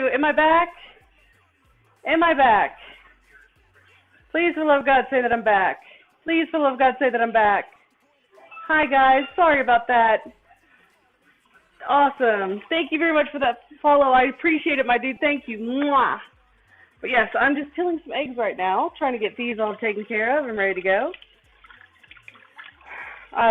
2. Am I back? Am I back? Please, for the love of God, say that I'm back. Please, for the love of God, say that I'm back. Hi, guys. Sorry about that. Awesome. Thank you very much for that follow. I appreciate it, my dude. Thank you. Mwah. But yes, I'm just peeling some eggs right now, trying to get these all taken care of and ready to go.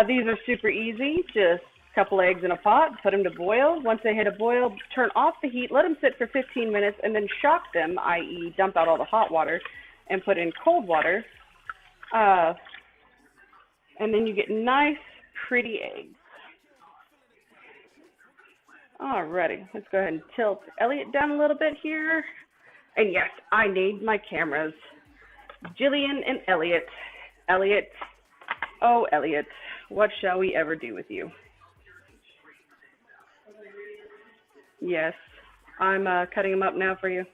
These are super easy. Just a couple eggs in a pot, put them to boil. Once they hit a boil, turn off the heat, let them sit for 15 minutes, and then shock them, i.e. dump out all the hot water and put in cold water. And then you get nice, pretty eggs. Alrighty, let's go ahead and tilt Elliot down a little bit here. And yes, I need my cameras. Jillian and Elliot. Elliot, oh Elliot, what shall we ever do with you? Yes, I'm cutting them up now for you.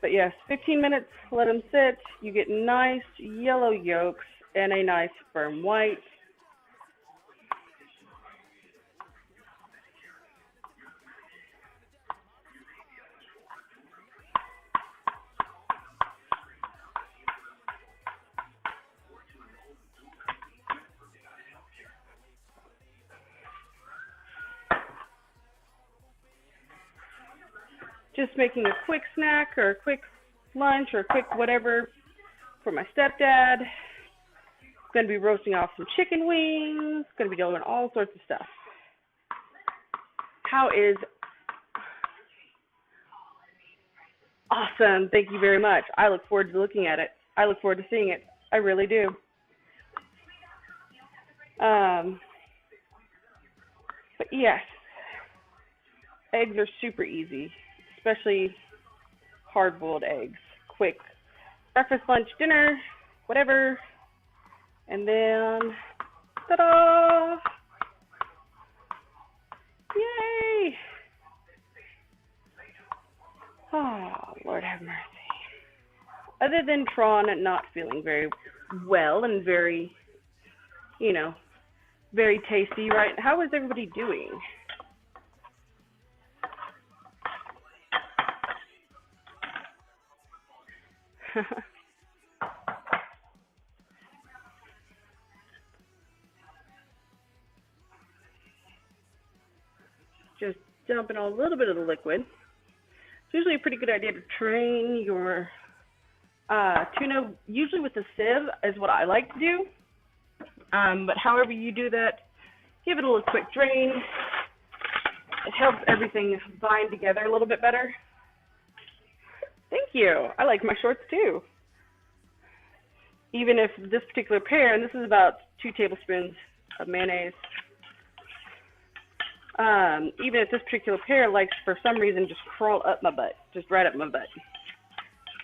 But yes, 15 minutes, let them sit. You get nice yellow yolks and a nice firm white. Just making a quick snack or a quick lunch or a quick whatever for my stepdad. Going to be roasting off some chicken wings. Going to be doing all sorts of stuff. How is... Awesome. Thank you very much. I look forward to looking at it. I look forward to seeing it. I really do. But yes, eggs are super easy, especially hard-boiled eggs. Quick breakfast, lunch, dinner, whatever. And then, ta-da! Yay! Oh, Lord have mercy. Other than Tron not feeling very well and very, very tasty, right? How is everybody doing? Just dumping a little bit of the liquid. It's usually a pretty good idea to drain your tuna, usually with a sieve is what I like to do. But however you do that, give it a little quick drain. It helps everything bind together a little bit better. Thank you. I like my shorts too. Even if this particular pair, and this is about 2 tablespoons of mayonnaise, even if this particular pair likes, for some reason, just crawl up my butt, just right up my butt.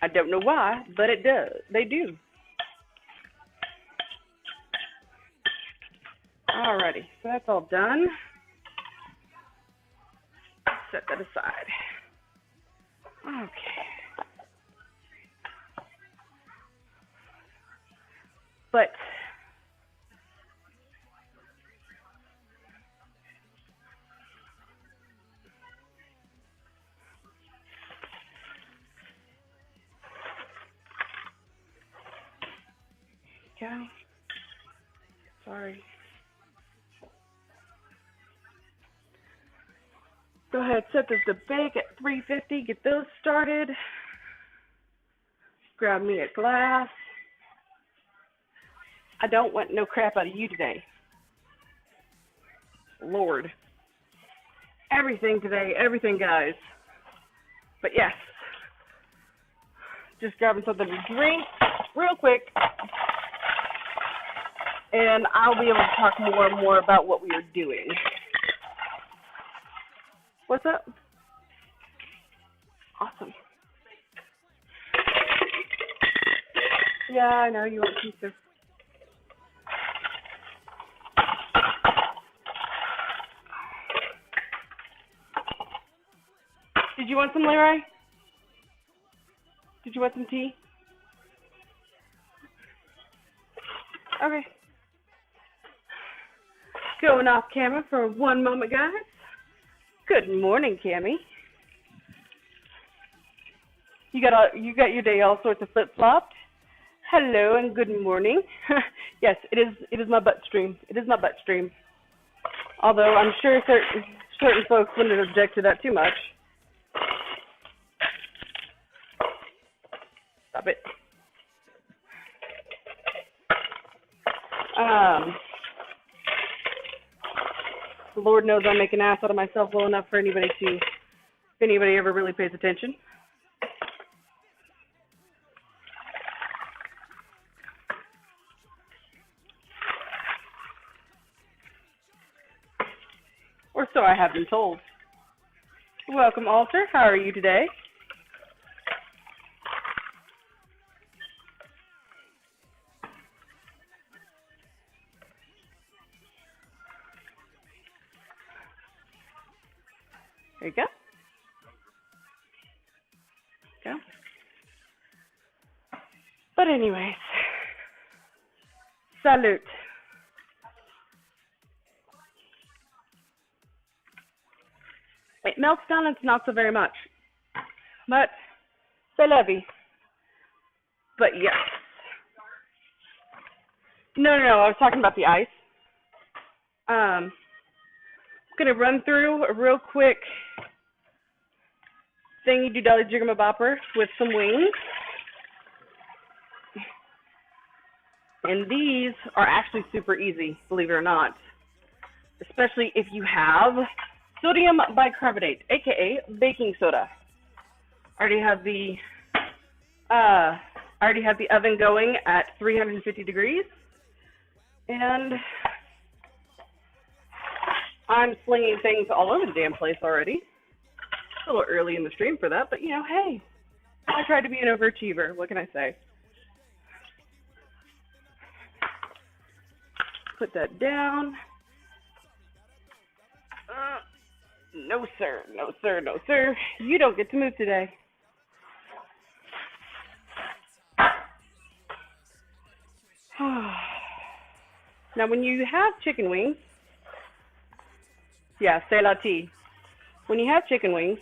I don't know why, but it does. They do. Alrighty, so that's all done. Set that aside. Okay. But okay. Sorry. Go ahead, set this to bake at 350. Get those started. Grab me a glass. I don't want no crap out of you today. Lord. Everything today, everything, guys. But yes, just grabbing something to drink real quick, and I'll be able to talk more and more about what we are doing. What's up? Awesome. Yeah, I know you want pizza. Did you want some, Leroy? Did you want some tea? Okay. Going off camera for one moment, guys. Good morning, Cammy. You got your day all sorts of flip-flopped. Hello and good morning. Yes, it is my butt stream. It is my butt stream. Although I'm sure certain folks wouldn't object to that too much. Stop it. Lord knows I make an ass out of myself well enough for anybody to, if anybody ever really pays attention. Or so I have been told. Welcome, Alter. How are you today? There you go. Go. But anyways, salute. It melts down into not so very much, but c'est la vie. But yes. No, I was talking about the ice. I'm going to run through a real quick thingy do dolly jiggamabopper with some wings. And these are actually super easy, believe it or not, especially if you have sodium bicarbonate, aka baking soda. I already have the oven going at 350 degrees, and I'm slinging things all over the damn place already. It's a little early in the stream for that, but you know, hey, I tried to be an overachiever. What can I say? Put that down. No, sir. No, sir. No, sir. You don't get to move today. Now, when you have chicken wings, yeah, c'est la tea. When you have chicken wings,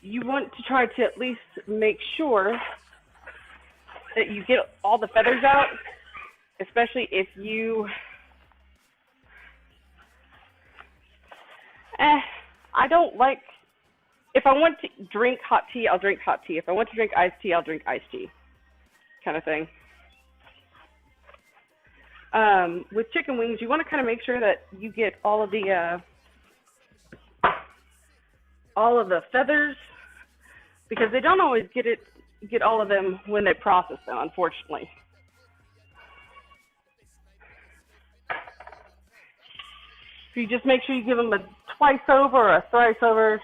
you want to try to at least make sure that you get all the feathers out, especially if you I don't like, if I want to drink hot tea, I'll drink hot tea. If I want to drink iced tea, I'll drink iced tea, kind of thing. With chicken wings, you want to kind of make sure that you get all of the feathers, because they don't always get all of them when they process them, unfortunately. So you just make sure you give them a twice over or a thrice over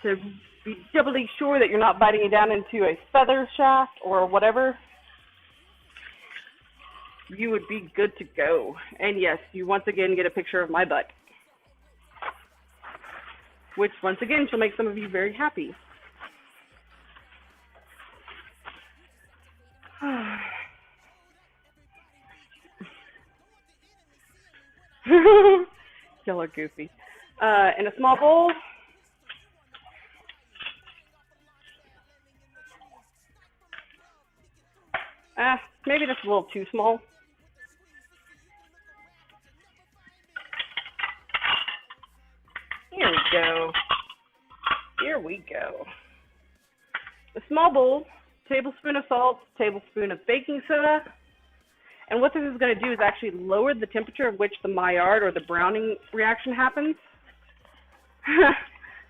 to be doubly sure that you're not biting it down into a feather shaft or whatever. You would be good to go. And yes, you once again get a picture of my butt, which once again shall make some of you very happy. Y'all are goofy. In a small bowl, maybe that's a little too small. Here we go. Here we go. A small bowl, tablespoon of salt, tablespoon of baking soda. And what this is going to do is actually lower the temperature at which the Maillard or the browning reaction happens.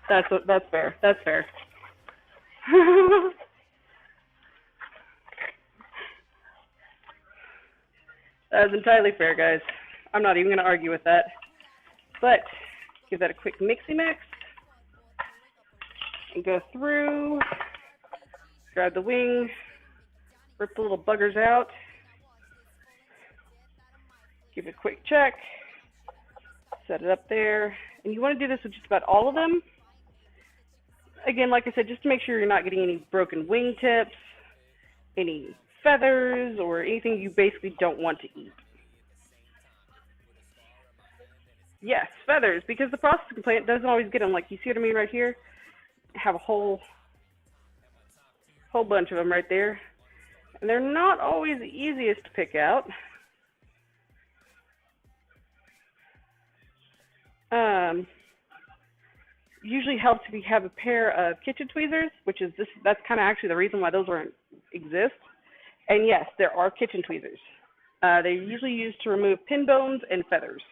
That's fair. That's fair. That is entirely fair, guys. I'm not even going to argue with that. But give that a quick mixy mix and go through. Grab the wing, rip the little buggers out. Give it a quick check, set it up there, and you want to do this with just about all of them. Again, like I said, just to make sure you're not getting any broken wing tips, any feathers, or anything you basically don't want to eat. Yes, feathers, because the processing plant doesn't always get them. Like, you see what I mean right here? I have a whole bunch of them right there. And they're not always the easiest to pick out. Um, Usually helps if you have a pair of kitchen tweezers, which is this. That's kind of actually the reason why those aren't exist. And yes, there are kitchen tweezers. They're usually used to remove pin bones and feathers.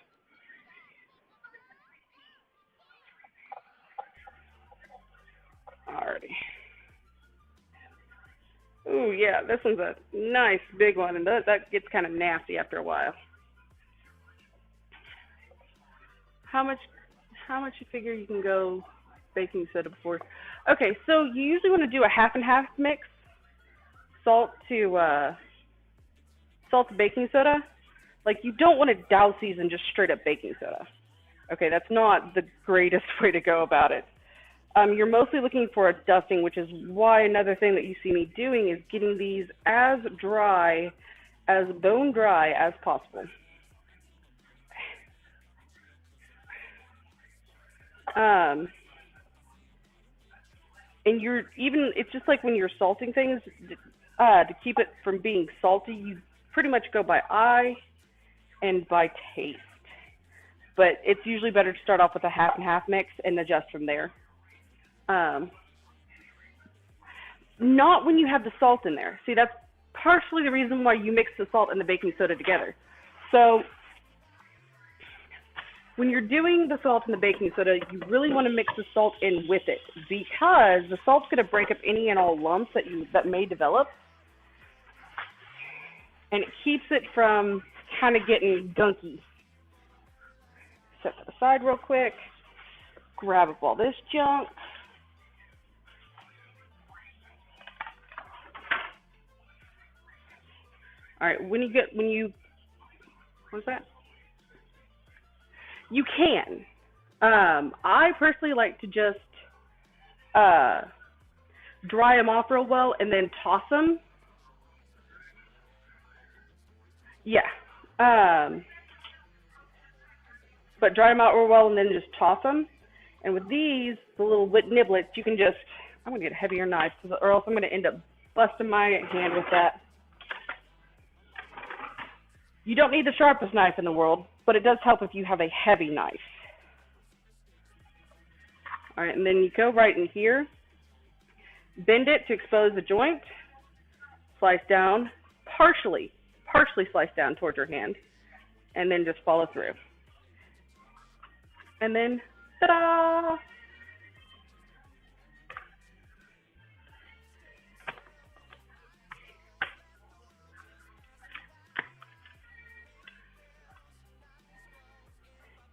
Alrighty. Ooh, yeah, this one's a nice big one, and that gets kind of nasty after a while. How much? How much you figure you can go baking soda before? Okay, so you usually want to do a half and half mix, salt to baking soda. Like, you don't want to douse these in just straight up baking soda. Okay, that's not the greatest way to go about it. You're mostly looking for a dusting, which is why another thing that you see me doing is getting these as dry, as bone dry as possible. Um, and it's just like when you're salting things, to keep it from being salty, you pretty much go by eye and by taste. But it's usually better to start off with a half and half mix and adjust from there. Um, Not when you have the salt in there. See, that's partially the reason why you mix the salt and the baking soda together. So when you're doing the salt and the baking soda, you really want to mix the salt in with it, because the salt's going to break up any and all lumps that may develop, and it keeps it from kind of getting gunky. Set to the side real quick. Grab up all this junk. All right, what's that? You can. I personally like to just uh, dry them off real well and then toss them. Yeah. Um, but dry them out real well and then just toss them. And with these, the little niblets, you can just, I'm going to get a heavier knife, or else I'm going to end up busting my hand with that. You don't need the sharpest knife in the world, but it does help if you have a heavy knife. All right, and then you go right in here, bend it to expose the joint, slice down, partially slice down towards your hand, and then just follow through. And then, ta-da!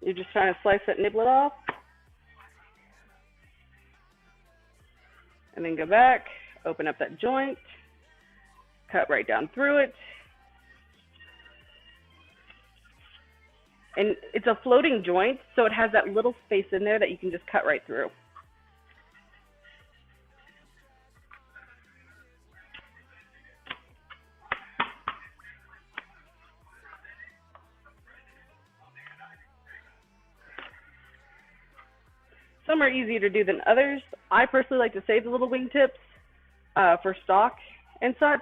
You're just trying to slice that niblet off. And then go back, open up that joint, cut right down through it. And it's a floating joint, so it has that little space in there that you can just cut right through. Some are easier to do than others. I personally like to save the little wingtips for stock and such.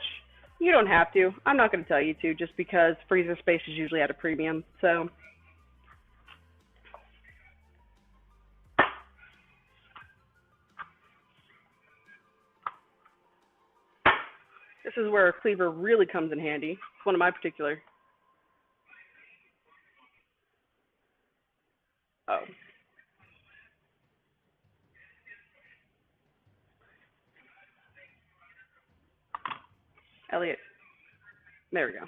You don't have to. I'm not going to tell you to, just because freezer space is usually at a premium. So this is where a cleaver really comes in handy. It's one of my particular. Oh. Elliot. There we go.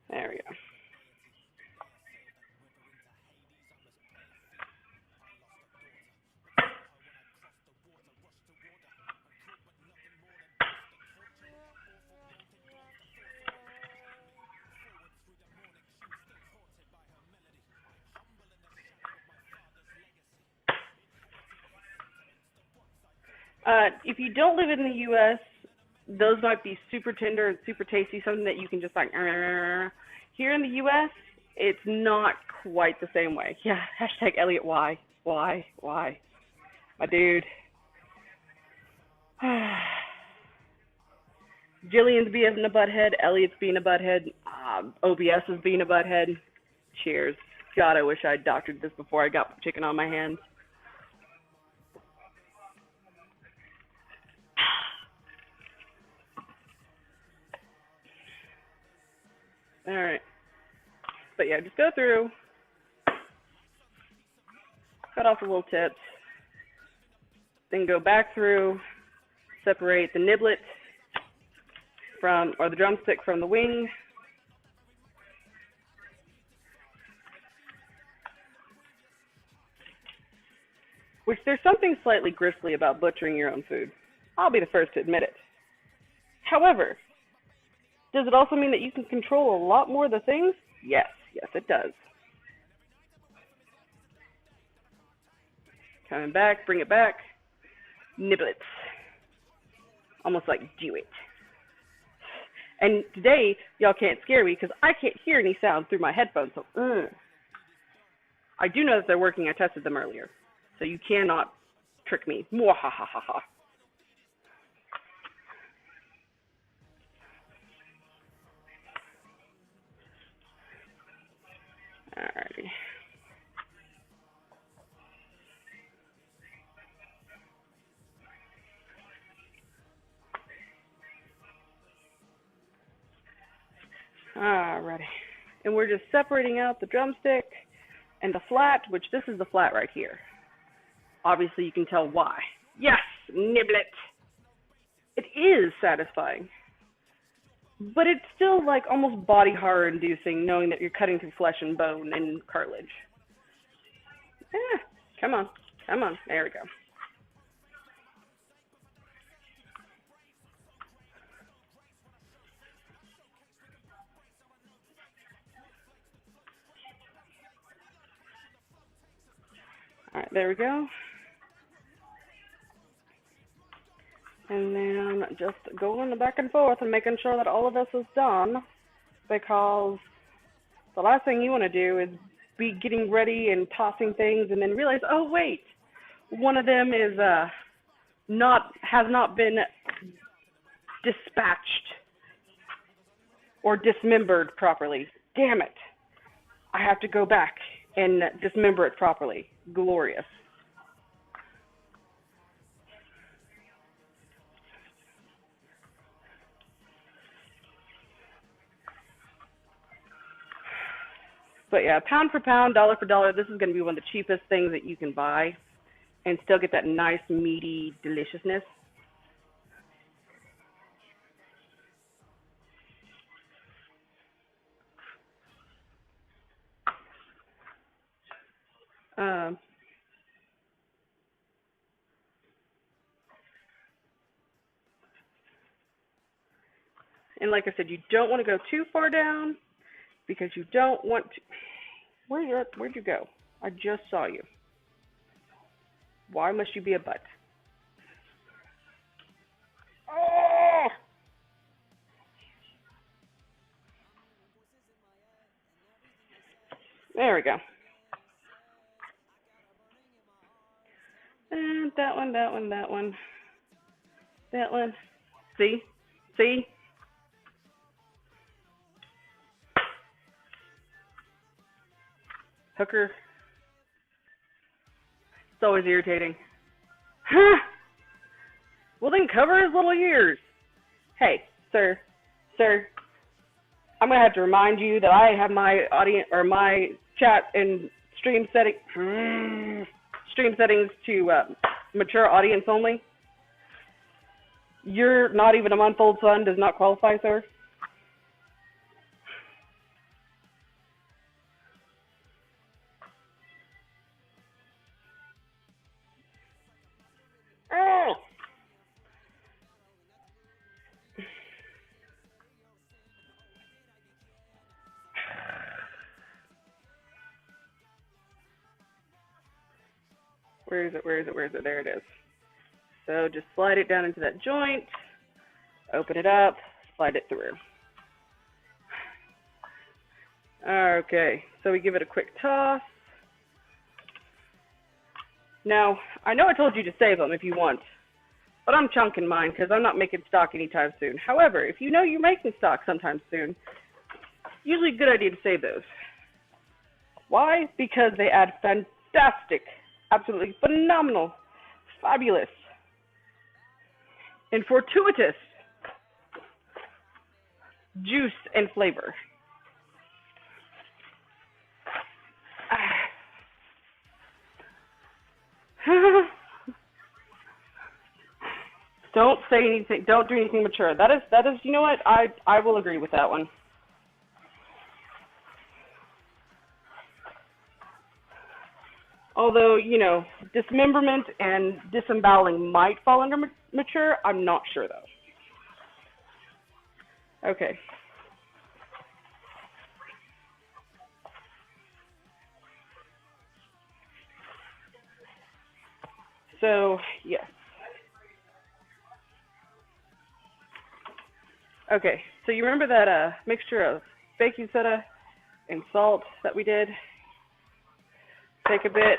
There we go. If you don't live in the U.S., those might be super tender and super tasty, something that you can just like. Here in the U.S., it's not quite the same way. Yeah, hashtag Elliot, why? Why? My dude. Jillian's being a butthead, Elliot's being a butthead, OBS is being a butthead. Cheers. God, I wish I'd doctored this before I got chicken on my hands. Alright. But yeah, just go through, cut off the little tips, then go back through, separate the niblet from, or the drumstick from the wing. Which there's something slightly grisly about butchering your own food. I'll be the first to admit it. However, does it also mean that you can control a lot more of the things? Yes, it does. Coming back, bring it back. Niblets. Almost like do it. And today, y'all can't scare me because I can't hear any sound through my headphones. So, I do know that they're working. I tested them earlier. So you cannot trick me. Mwahahaha. Alrighty. Alrighty. And we're just separating out the drumstick and the flat, which this is the flat right here. Obviously, you can tell why. Yes, niblet. It is satisfying. But it's still like almost body horror inducing knowing that you're cutting through flesh and bone and cartilage. Come on. There we go. All right, there we go. And then just going back and forth and making sure that all of this is done, because the last thing you want to do is be getting ready and tossing things and then realize, oh wait, one of them is has not been dispatched or dismembered properly. Damn it. I have to go back and dismember it properly. Glorious. But yeah, pound for pound, dollar for dollar, this is going to be one of the cheapest things that you can buy and still get that nice, meaty deliciousness. And like I said, you don't want to go too far down because you don't want to. Where'd you go? I just saw you. Why must you be a butt? Oh! There we go. And that one. See? Hooker. It's always irritating. Huh? Well, then cover his little ears. Hey, sir. I'm going to have to remind you that I have my audience or my chat and stream settings to mature audience only. Your not even a month old son does not qualify, sir. Oh! Where is it? There it is. So just slide it down into that joint. Open it up, slide it through. Okay, so we give it a quick toss. Now, I know I told you to save them if you want, but I'm chunking mine because I'm not making stock anytime soon. However, if you know you're making stock sometime soon, usually a good idea to save those. Why? Because they add fantastic, absolutely phenomenal, fabulous, and fortuitous juice and flavor. Don't say anything. Don't do anything mature. That is. You know what? I will agree with that one. Although, you know, dismemberment and disemboweling might fall under mature, I'm not sure though. Okay. So, yes. Okay, so you remember that mixture of baking soda and salt that we did? Take a bit.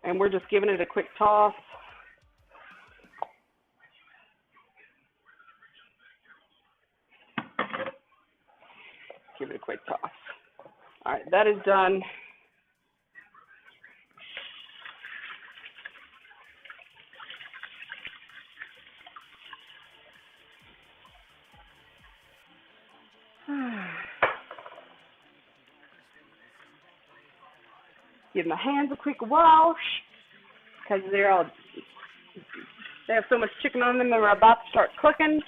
And we're just giving it a quick toss. Give it a quick toss. All right, that is done. Give my hands a quick wash because they have so much chicken on them they're about to start cooking.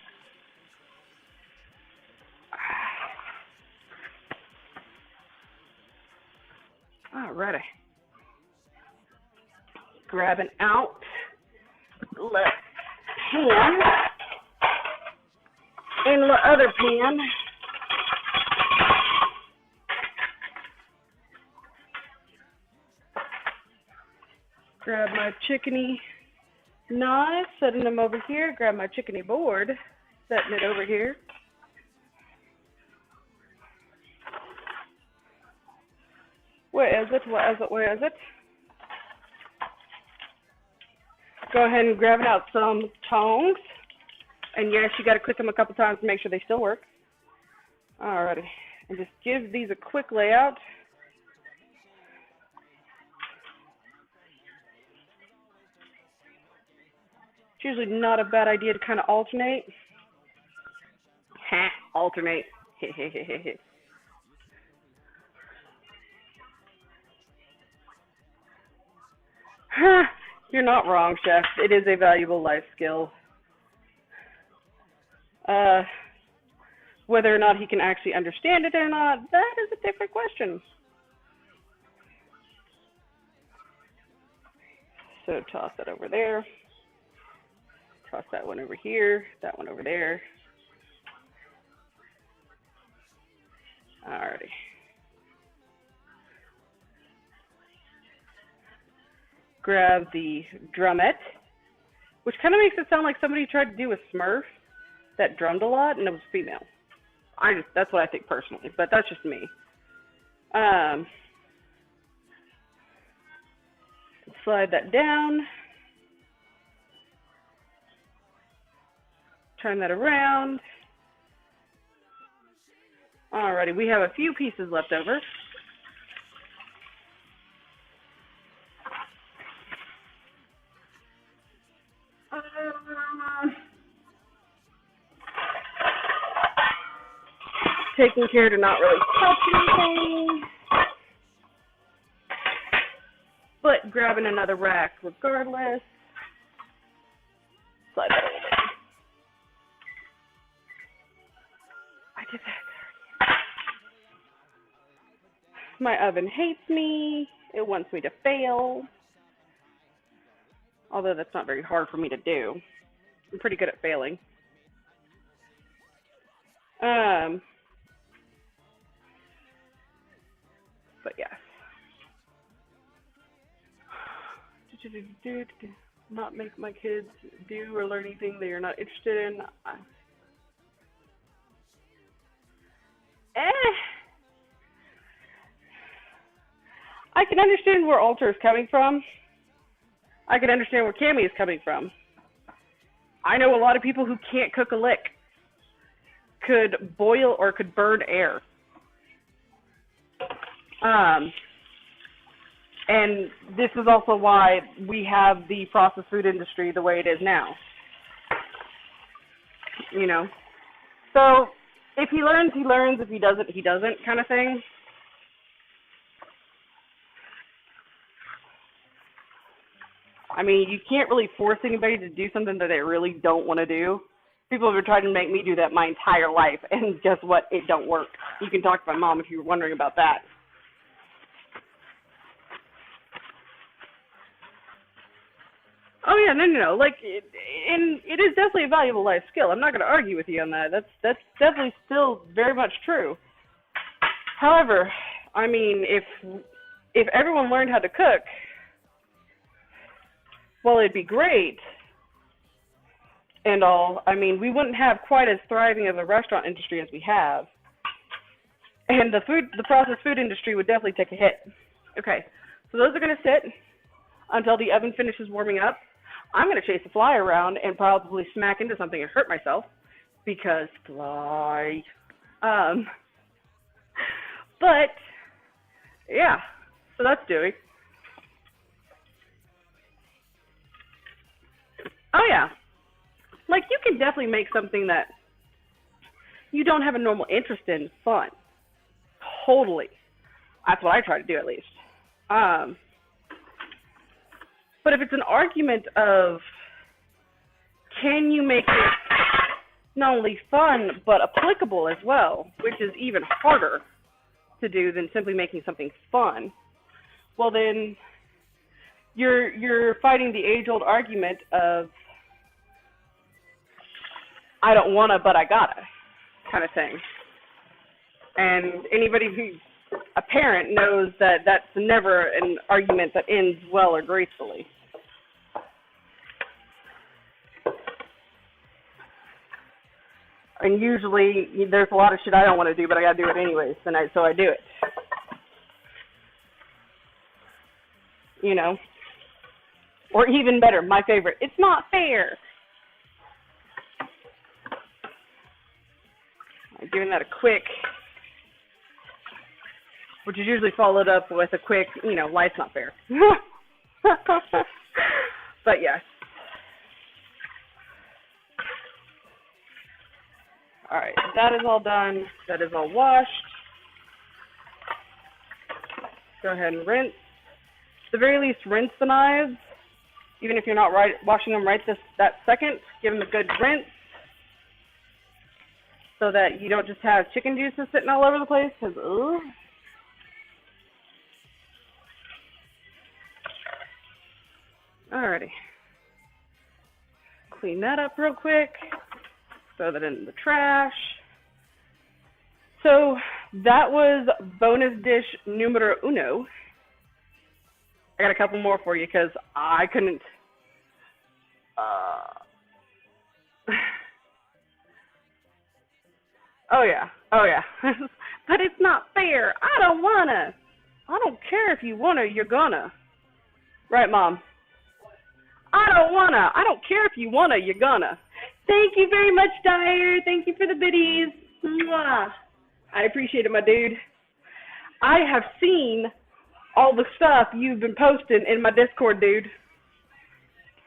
Alrighty. Grabbing out left pan in the other pan. Grab my chickeny knife, setting them over here. Grab my chickeny board, setting it over here. Where is it? Where is it? Where is it? Go ahead and grab out some tongs. And yes, you got to click them a couple times to make sure they still work. Alrighty. And just give these a quick layout. It's usually not a bad idea to kind of alternate. Alternate. You're not wrong, Chef. It is a valuable life skill. Whether or not he can actually understand it or not, that is a different question. So toss that over there. Toss that one over here. That one over there. Alrighty. Grab the drumette, which kind of makes it sound like somebody tried to do a Smurf that drummed a lot and it was female. That's what I think personally, but that's just me. Slide that down. Turn that around. Alrighty, we have a few pieces left over. Taking care to not really touch anything, but grabbing another rack regardless. Slide that over there. I did that. My oven hates me. It wants me to fail. Although that's not very hard for me to do. I'm pretty good at failing. But yeah. Not make my kids do or learn anything they are not interested in. I can understand where Alter is coming from. I can understand where Cammy is coming from. I know a lot of people who can't cook a lick, could boil or could burn air. And this is also why we have the processed food industry the way it is now. You know? So, if he learns, he learns. If he doesn't, he doesn't, kind of thing. I mean, you can't really force anybody to do something that they really don't want to do. People have been trying to make me do that my entire life, and guess what? It don't work. You can talk to my mom if you're wondering about that. Oh yeah, no. Like, and it is definitely a valuable life skill. I'm not going to argue with you on that. That's definitely still very much true. However, I mean, if everyone learned how to cook, well, it'd be great. And all. I mean, we wouldn't have quite as thriving of a restaurant industry as we have, and the processed food industry would definitely take a hit. Okay, so those are going to sit until the oven finishes warming up. I'm going to chase a fly around and probably smack into something and hurt myself because fly. But yeah, so that's doing. Oh yeah. Like, you can definitely make something that you don't have a normal interest in fun. Totally. That's what I try to do, at least. But if it's an argument of, can you make it not only fun, but applicable as well, which is even harder to do than simply making something fun, well then, you're fighting the age-old argument of, I don't wanna, but I gotta, kind of thing. And anybody who's a parent knows that that's never an argument that ends well or gracefully. And usually there's a lot of shit I don't want to do, but I gotta do it anyways, so I do it. You know? Or even better, my favorite, it's not fair. I'm giving that a quick, which is usually followed up with a quick, life's not fair. But yeah. All right, that is all done. That is all washed. Go ahead and rinse. At the very least, rinse the knives. Even if you're not washing them that second, give them a good rinse so that you don't just have chicken juices sitting all over the place. Because, ugh. Alrighty. Clean that up real quick. Throw that in the trash. So that was bonus dish numero uno. I got a couple more for you because I couldn't. Oh yeah. But it's not fair. I don't wanna. I don't care if you wanna. You're gonna. Right, Mom? I don't wanna. I don't care if you wanna. You're gonna. Thank you very much, Dyer. Thank you for the biddies. Mwah. I appreciate it, my dude. I have seen all the stuff you've been posting in my Discord, dude.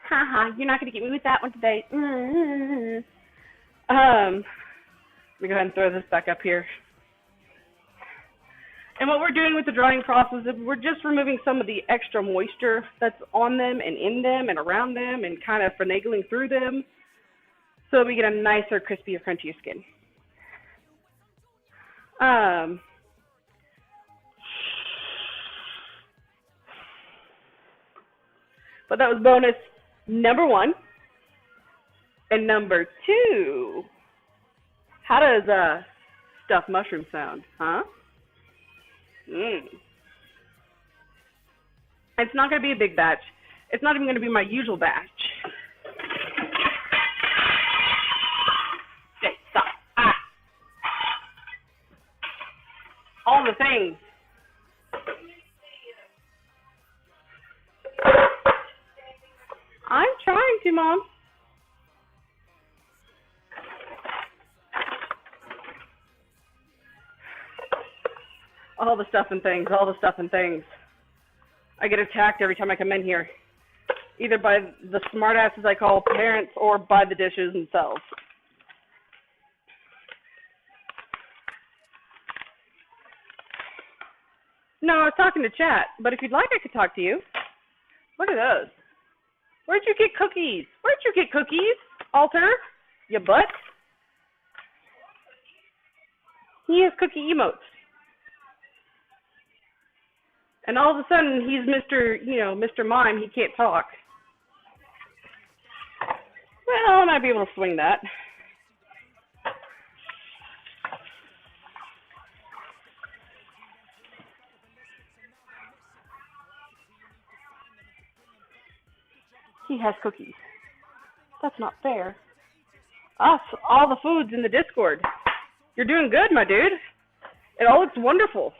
Haha, you're not going to get me with that one today. Let me go ahead and throw this back up here. And what we're doing with the drying process is we're just removing some of the extra moisture that's on them and in them and around them and kind of finagling through them so we get a nicer, crispier, crunchier skin. But that was bonus number 1. And number 2, how does stuffed mushroom sound, huh? It's not going to be a big batch. It's not even going to be my usual batch. Okay, stop. Ah. All the things. I'm trying to, Mom. All the stuff and things, all the stuff and things. I get attacked every time I come in here, either by the smartasses I call parents or by the dishes themselves. No, I was talking to chat, but if you'd like, I could talk to you. Look at those. Where'd you get cookies? Where'd you get cookies, Alter? You butt? He has cookie emotes. And all of a sudden, he's Mr. Mime. He can't talk. Well, I might be able to swing that. He has cookies. That's not fair. Us, all the food's in the Discord. You're doing good, my dude. It all looks wonderful.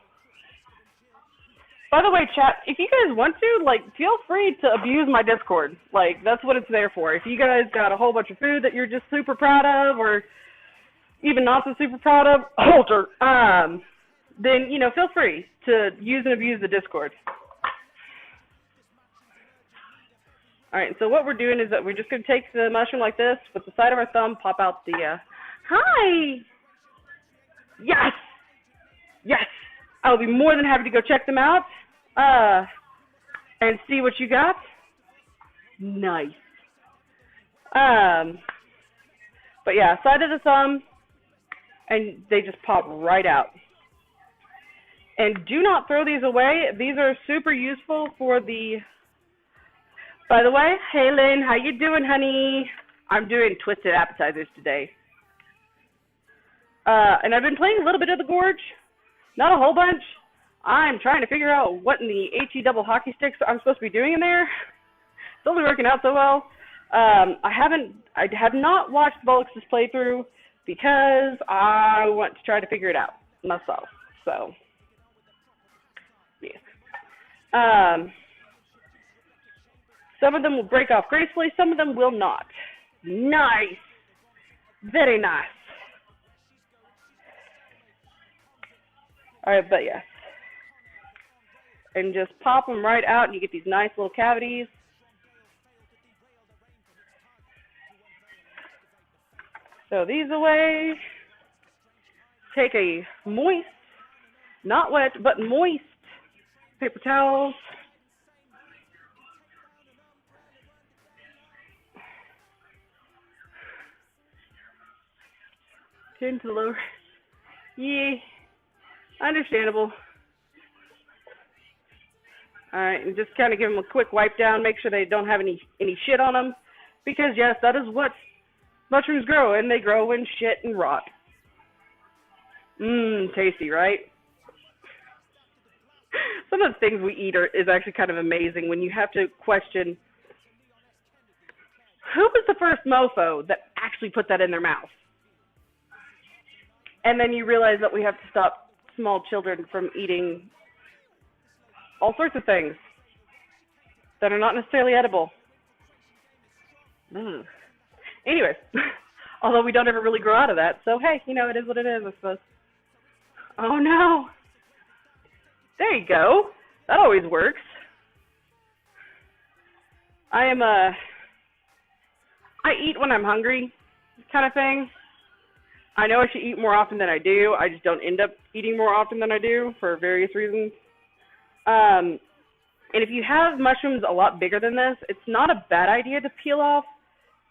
By the way, chat, if you guys want to, feel free to abuse my Discord. That's what it's there for. If you guys got a whole bunch of food that you're just super proud of, or even not so super proud of, Alter, then, feel free to use and abuse the Discord. All right, so what we're doing is that we're just going to take the mushroom like this, with the side of our thumb, pop out the, hi! Yes! Yes! I'll be more than happy to go check them out, and see what you got. Nice. But yeah, side of the thumb, and they just pop right out. And do not throw these away. These are super useful for the... By the way, hey Lynn, how you doing, honey? I'm doing twisted appetizers today. And I've been playing a little bit of the Gorge. Not a whole bunch. I'm trying to figure out what in the HE double hockey sticks I'm supposed to be doing in there. It's only working out so well. I have not watched Bullocks' playthrough because I want to try to figure it out myself. So, yeah. Some of them will break off gracefully, some of them will not. Nice. Very nice. All right, but yes. And just pop them right out, and you get these nice little cavities. So these away. Take a moist, not wet, but moist paper towels. Turn to the lower. Yeah. Understandable. All right, and just kind of give them a quick wipe down. Make sure they don't have any shit on them, because yes, that is what mushrooms grow, and they grow in shit and rot. Tasty, right? Some of the things we eat is actually kind of amazing when you have to question who was the first mofo that actually put that in their mouth. And then you realize that we have to stop small children from eating all sorts of things that are not necessarily edible. Anyways, although we don't ever really grow out of that, so hey, it is what it is, I suppose. Oh no. There you go. That always works. I eat when I'm hungry, kind of thing. I know I should eat more often than I do. I just don't end up eating more often than I do for various reasons. And if you have mushrooms a lot bigger than this, it's not a bad idea to peel off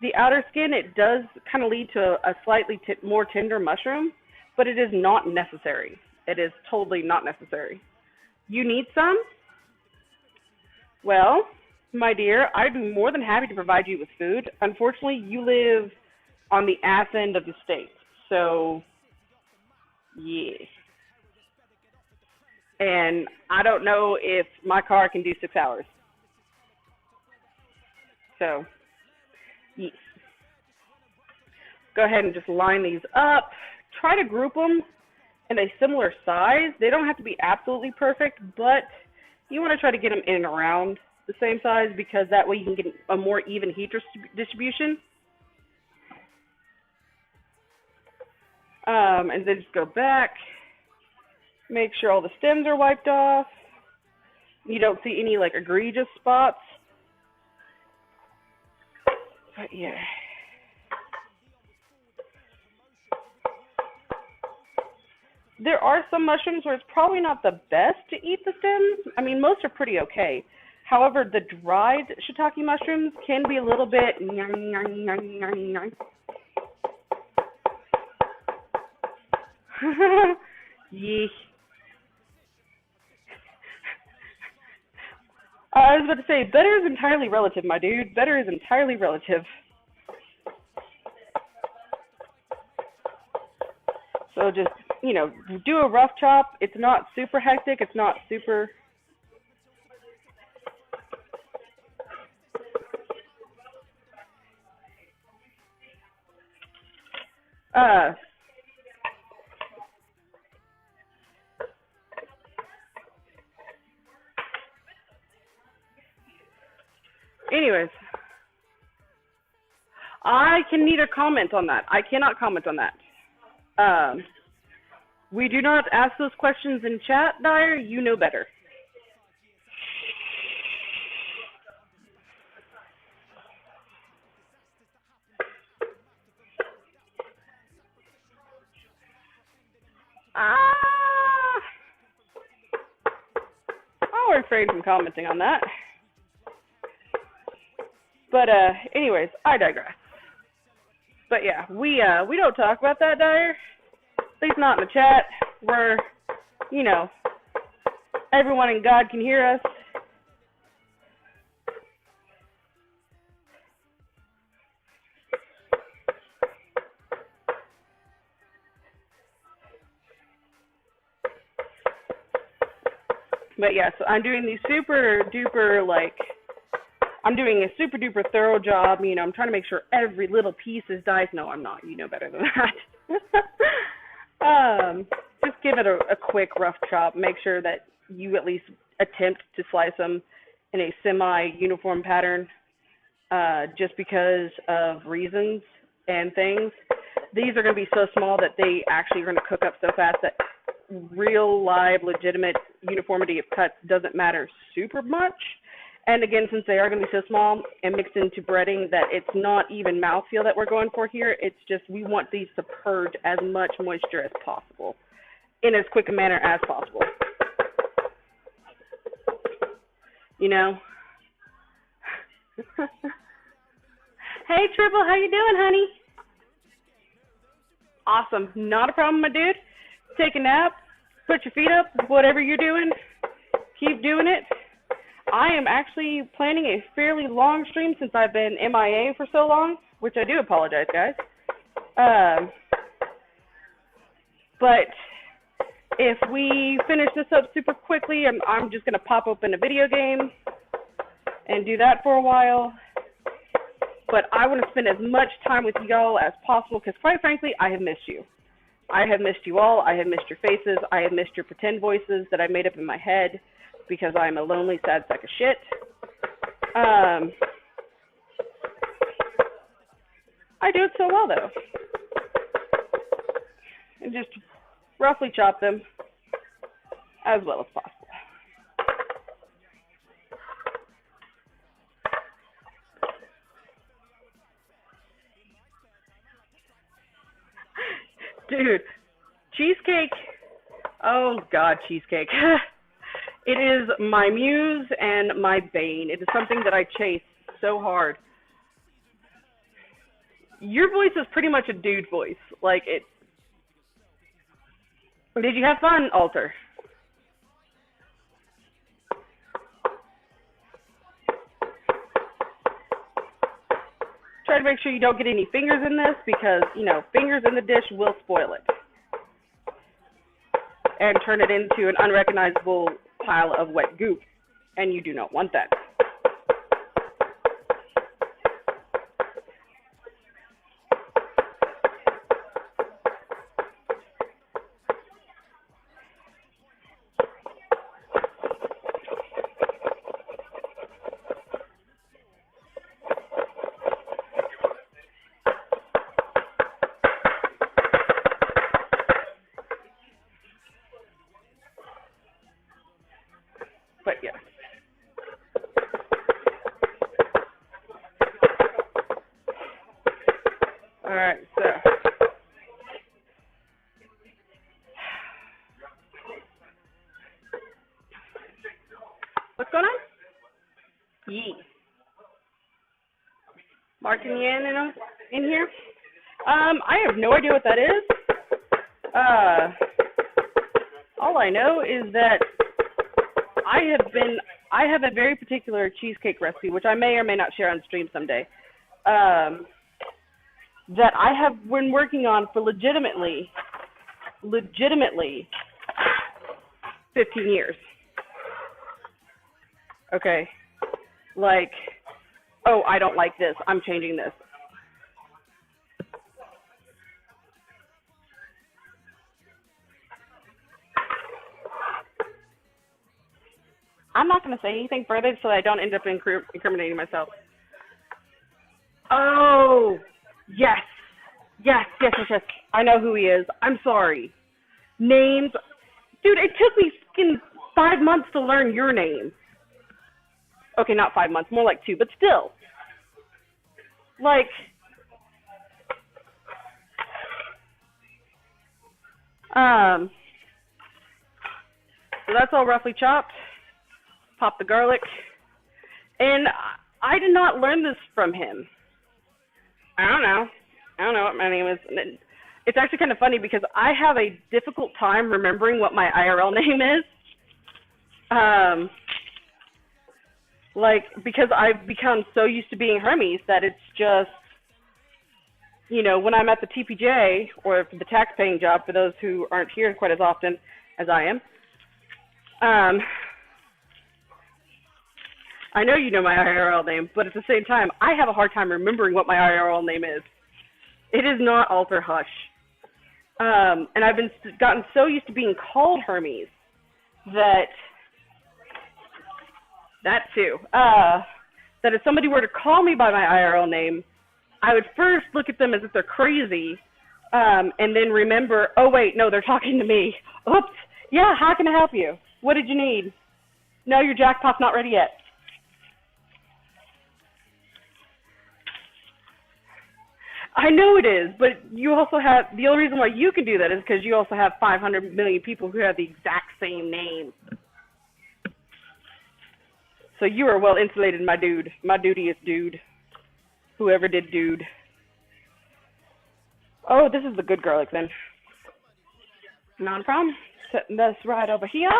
the outer skin. It does kind of lead to a slightly more tender mushroom, but it is not necessary. It is totally not necessary. You need some? Well, my dear, I'd be more than happy to provide you with food. Unfortunately, you live on the ass end of the state. So, yeah. And I don't know if my car can do 6 hours. So, yes. Go ahead and just line these up. Try to group them in a similar size. They don't have to be absolutely perfect, but you want to try to get them in and around the same size because that way you can get a more even heat distribution. And then just go back. Make sure all the stems are wiped off. You don't see any like egregious spots. But yeah. There are some mushrooms where it's probably not the best to eat the stems. I mean, most are pretty okay. However, the dried shiitake mushrooms can be a little bit Yeesh. I was about to say, better is entirely relative, my dude. Better is entirely relative. So just, you know, do a rough chop. It's not super hectic. It's not super... Anyways, I can neither comment on that. I cannot comment on that. We do not ask those questions in chat, Dyer. You know better. I'll refrain from commenting on that. But anyways, I digress. But yeah, we don't talk about that, Dyer. At least not in the chat where, you know, everyone in God can hear us. But yeah, so I'm doing these super duper, like, I'm doing a super duper thorough job. You know, I'm trying to make sure every little piece is diced. No, I'm not. You know better than that. Just give it a quick rough chop. Make sure that you at least attempt to slice them in a semi-uniform pattern, just because of reasons and things. These are going to be so small that they actually are going to cook up so fast that real, live, legitimate uniformity of cuts doesn't matter super much. And again, since they are going to be so small and mixed into breading that it's not even mouthfeel that we're going for here, it's just we want these to purge as much moisture as possible in as quick a manner as possible. You know? Hey, Triple, how you doing, honey? Awesome. Not a problem, my dude. Take a nap, put your feet up, whatever you're doing, keep doing it. I am actually planning a fairly long stream since I've been MIA for so long, which I do apologize, guys. But if we finish this up super quickly, I'm just going to pop open a video game and do that for a while. But I want to spend as much time with y'all as possible because, quite frankly, I have missed you. I have missed you all. I have missed your faces. I have missed your pretend voices that I made up in my head because I'm a lonely, sad sack of shit. I do it so well, though. And just roughly chop them as well as possible. Dude, cheesecake, oh God, cheesecake. It is my muse and my bane. It is something that I chase so hard. Your voice is pretty much a dude voice. Like, it. Did you have fun, Alter? Try to make sure you don't get any fingers in this because, you know, fingers in the dish will spoil it. and turn it into an unrecognizable pile of wet goop, and you do not want that. But yeah. All right, so what's going on? Yee. Marking you in here? I have no idea what that is. All I know is that I have a very particular cheesecake recipe, which I may or may not share on stream someday, that I have been working on for legitimately 15 years. Okay. Like, oh, I don't like this. I'm changing this. I'm not going to say anything further so that I don't end up incriminating myself. Oh, yes. Yes. I know who he is. I'm sorry. Names. Dude, it took me fucking 5 months to learn your name. Okay, not 5 months, more like 2, but still. Like, so that's all roughly chopped. Pop the garlic. And I did not learn this from him. I don't know what my name is. It's actually kind of funny because I have a difficult time remembering what my IRL name is. Like, because I've become so used to being Hermes that it's just, you know, when I'm at the TPJ or the tax-paying job, for those who aren't here quite as often as I am, I know you know my IRL name, but at the same time, I have a hard time remembering what my IRL name is. It is not Alter Hush. And I've gotten so used to being called Hermes that if somebody were to call me by my IRL name, I would first look at them as if they're crazy, and then remember, oh wait, no, they're talking to me. Oops, yeah, how can I help you? What did you need? No, your jackpot's not ready yet. I know it is, but you also have, the only reason why you can do that is because you also have 500 million people who have the exact same name. So you are well insulated, my dude. My dudiest dude. Whoever did dude. Oh, this is the good garlic then. Not a problem. Setting this right over here.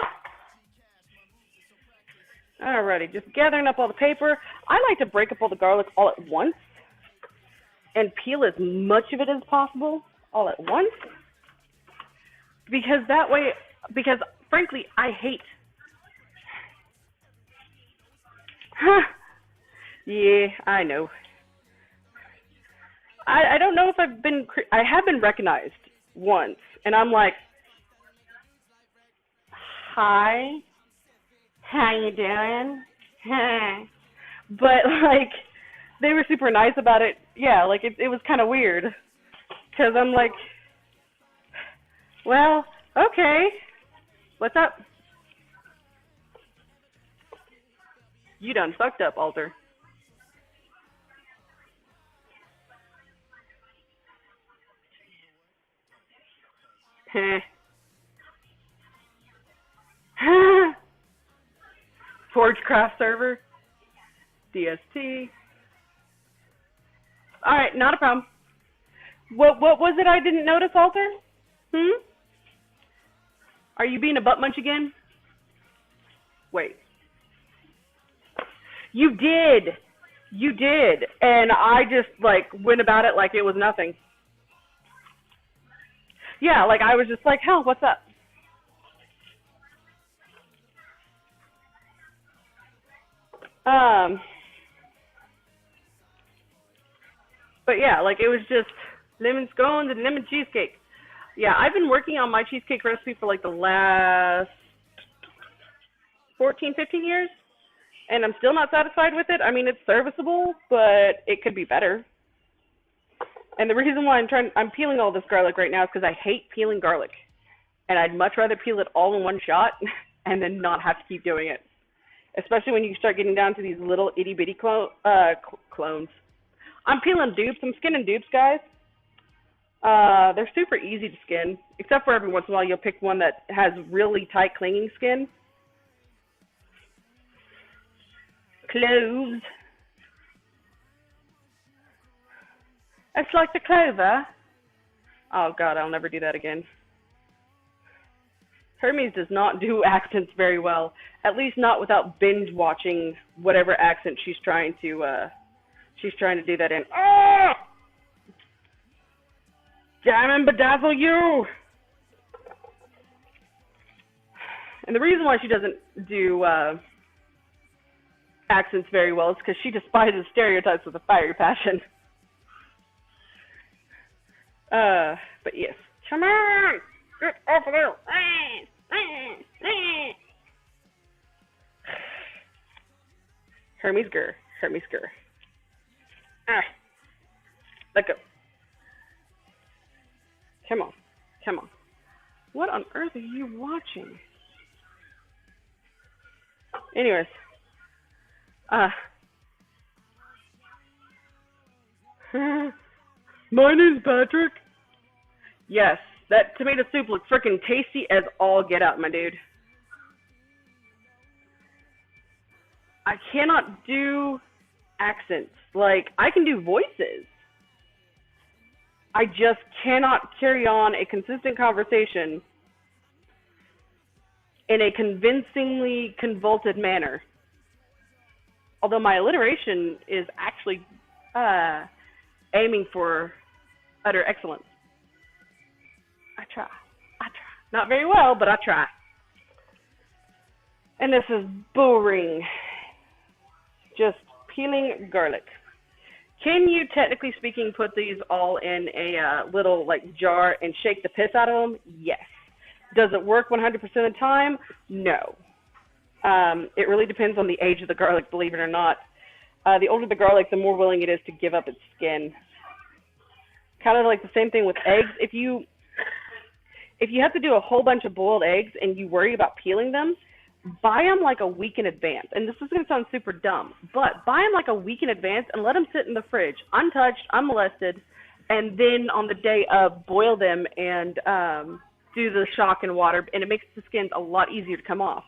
Alrighty, just gathering up all the paper. I like to break up all the garlic all at once and peel as much of it as possible all at once. Because that way, because frankly, I hate. Yeah, I know. I don't know if I have been recognized once, and I'm like, hi, how you doing? But like, they were super nice about it. Yeah, like it was kind of weird, because I'm like, well, okay, what's up? You done fucked up, Alter. Forgecraft server. DST. Alright, not a problem. What was it I didn't notice, Alter? Are you being a butt munch again? Wait. You did. You did. And I just, like, went about it like it was nothing. Yeah, like, I was just like, hell, what's up? Um, but yeah, like it was just lemon scones and lemon cheesecake. Yeah, I've been working on my cheesecake recipe for like the last 14, 15 years, and I'm still not satisfied with it. I mean, it's serviceable, but it could be better. And the reason why I'm peeling all this garlic right now is because I hate peeling garlic, and I'd much rather peel it all in one shot and then not have to keep doing it. Especially when you start getting down to these little itty bitty clones. I'm peeling dupes. I'm skinning dupes, guys. They're super easy to skin, except for every once in a while you'll pick one that has really tight clinging skin. Cloves. It's like the clover. Oh God, I'll never do that again. Hermes does not do accents very well, at least not without binge watching whatever accent she's trying to do that in. Oh! Diamond bedazzle you! And the reason why she doesn't do accents very well is because she despises stereotypes with a fiery passion. But yes. Come on! Get off of there! Hermes Gurr. Hermes Gurr. Let go. Come on. Come on. What on earth are you watching? Anyways. My name's Patrick. Yes, that tomato soup looks freaking tasty as all get out, my dude. I cannot do accents. Like, I can do voices. I just cannot carry on a consistent conversation in a convincingly convoluted manner. Although my alliteration is actually aiming for utter excellence. I try. Not very well, but I try. And this is boring. Just peeling garlic. Can you, technically speaking, put these all in a little jar and shake the piss out of them? Yes. Does it work 100% of the time? No. It really depends on the age of the garlic, believe it or not. The older the garlic, the more willing it is to give up its skin. Kind of like the same thing with eggs. If you have to do a whole bunch of boiled eggs and you worry about peeling them, buy them like a week in advance. And this is going to sound super dumb, but buy them like a week in advance and let them sit in the fridge, untouched, unmolested, and then on the day of, boil them and do the shock and water, and it makes the skins a lot easier to come off.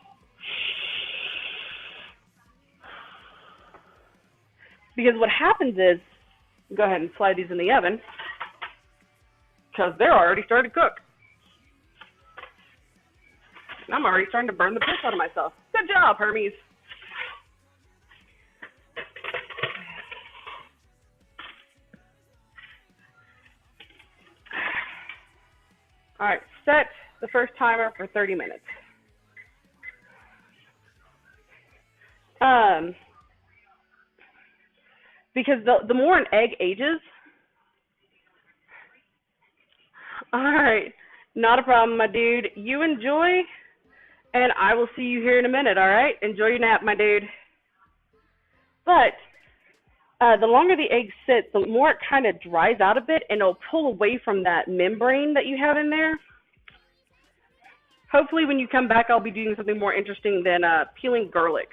Because what happens is, go ahead and slide these in the oven, because they're already starting to cook. I'm already starting to burn the piss out of myself. Good job, Hermes. All right, set the first timer for 30 minutes. Because the more an egg ages, all right, not a problem, my dude. You enjoy, and I will see you here in a minute, all right? Enjoy your nap, my dude. But the longer the egg sits, the more it kind of dries out a bit, and it'll pull away from that membrane that you have in there. Hopefully when you come back, I'll be doing something more interesting than peeling garlic.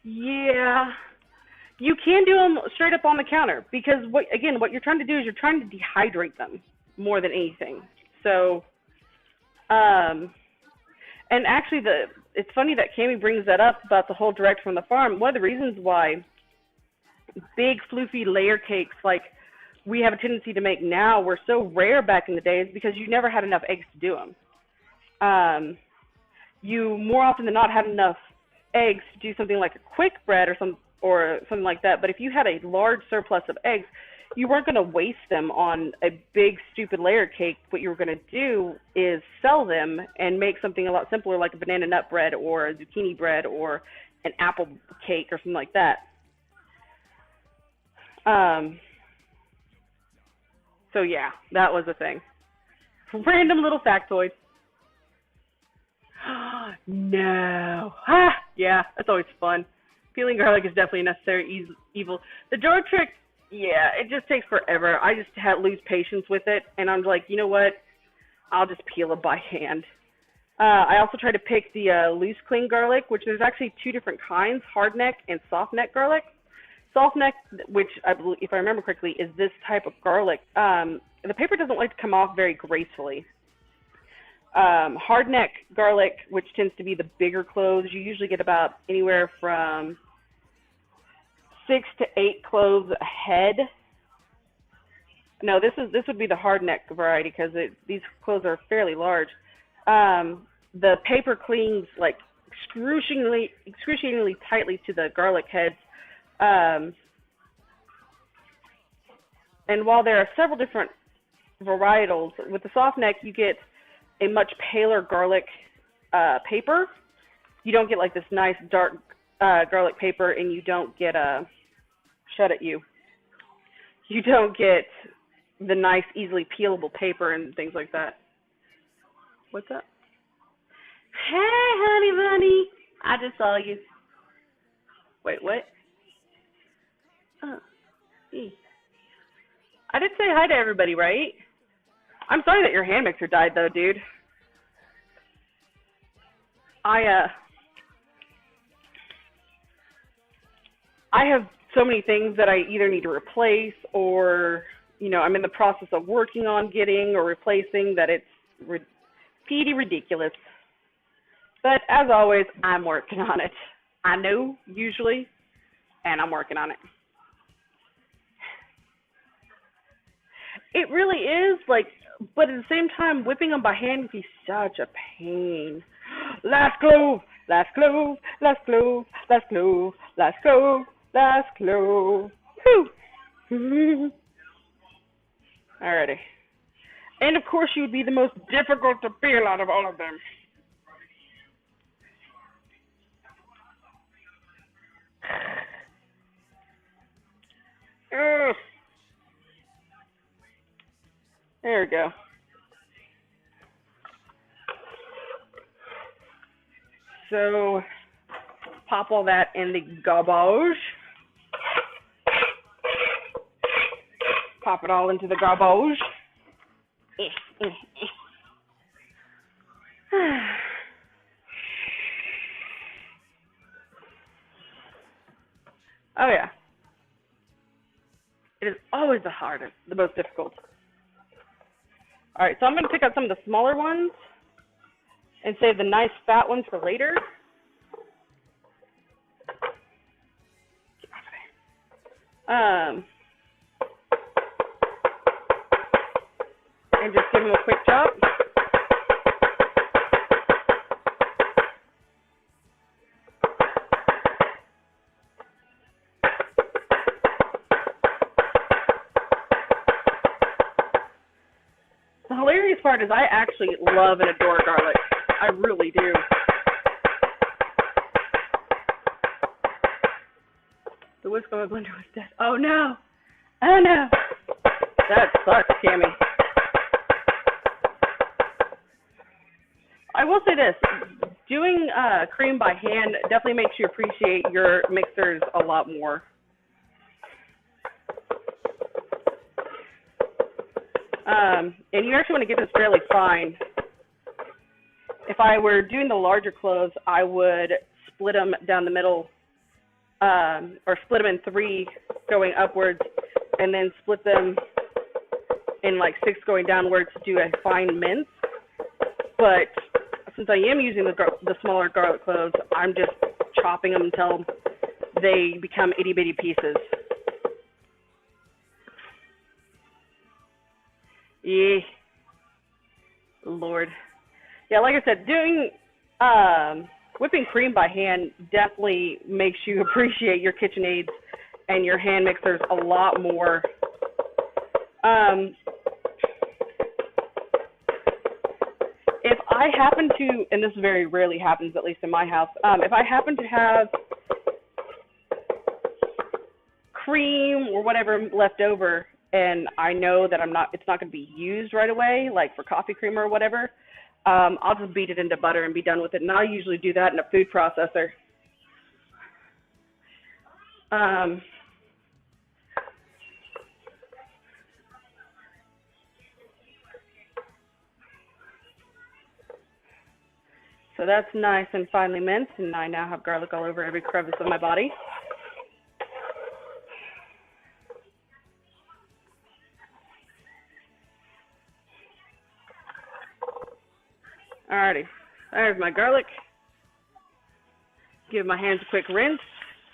Yeah, you can do them straight up on the counter because, what you're trying to do is you're trying to dehydrate them more than anything. So, and actually, it's funny that Cami brings that up about the whole direct from the farm. One of the reasons why big floofy layer cakes like we have a tendency to make now were so rare back in the day is because you never had enough eggs to do them. You more often than not had enough eggs to do something like a quick bread or or something like that. But if you had a large surplus of eggs, you weren't going to waste them on a big stupid layer cake. What you were going to do is sell them and make something a lot simpler, like a banana nut bread or a zucchini bread or an apple cake or something like that. So yeah, that was a thing. Random little factoid. No. Ha! Yeah, that's always fun. Peeling garlic is definitely a necessary evil. The jar trick, yeah, it just takes forever. I just lose patience with it, and I'm like, you know what? I'll just peel it by hand. I also try to pick the loose clean garlic, which there's actually two different kinds, hard neck and soft neck garlic. Soft neck, which I believe, if I remember correctly, is this type of garlic. The paper doesn't like to come off very gracefully. Hard neck garlic, which tends to be the bigger cloves, you usually get about anywhere from 6 to 8 cloves a head. No, this would be the hard neck variety because these cloves are fairly large. The paper clings like excruciatingly tightly to the garlic heads. And while there are several different varietals, with the soft neck you get a much paler garlic paper. You don't get like this nice dark garlic paper, and you don't get you don't get the nice easily peelable paper and things like that. What's up? Hey, honey bunny, I just saw you. Wait, what? I did say hi to everybody, right? I'm sorry that your hand mixer died, though, dude. I have so many things that I either need to replace or, I'm in the process of working on getting or replacing that it's pretty ridiculous. But as always, I'm working on it. I know, usually, and I'm working on it. It really is, but at the same time, whipping them by hand can be such a pain. Last clove, last clove, last clove, last clove, last clove, last clove. Whew. Alrighty. And of course, you would be the most difficult to peel out of all of them. There we go. So, pop all that in the garbage. Pop it all into the garbage. Oh yeah. It is always the hardest, the most difficult. Alright, so I'm going to pick up some of the smaller ones and save the nice fat ones for later. And just give them a quick chop. The hilarious part is I actually love and adore garlic. I really do. The whisk on my blender was dead. Oh no! Oh no! That sucks, Tammy. I will say this, doing cream by hand definitely makes you appreciate your mixers a lot more. And you actually want to get this fairly fine. If I were doing the larger cloves, I would split them down the middle, or split them in 3 going upwards, and then split them in 6 going downwards to do a fine mince. But since I am using the smaller garlic cloves, I'm just chopping them until they become itty bitty pieces. Yeah. Lord. Yeah, like I said, doing whipping cream by hand definitely makes you appreciate your KitchenAids and your hand mixers a lot more. If I happen to, and this very rarely happens, at least in my house, if I happen to have cream or whatever left over, and I know that it's not going to be used right away, like for coffee creamer or whatever, I'll just beat it into butter and be done with it. And I usually do that in a food processor. So that's nice and finely minced, and I now have garlic all over every crevice of my body. Alrighty, there's my garlic. Give my hands a quick rinse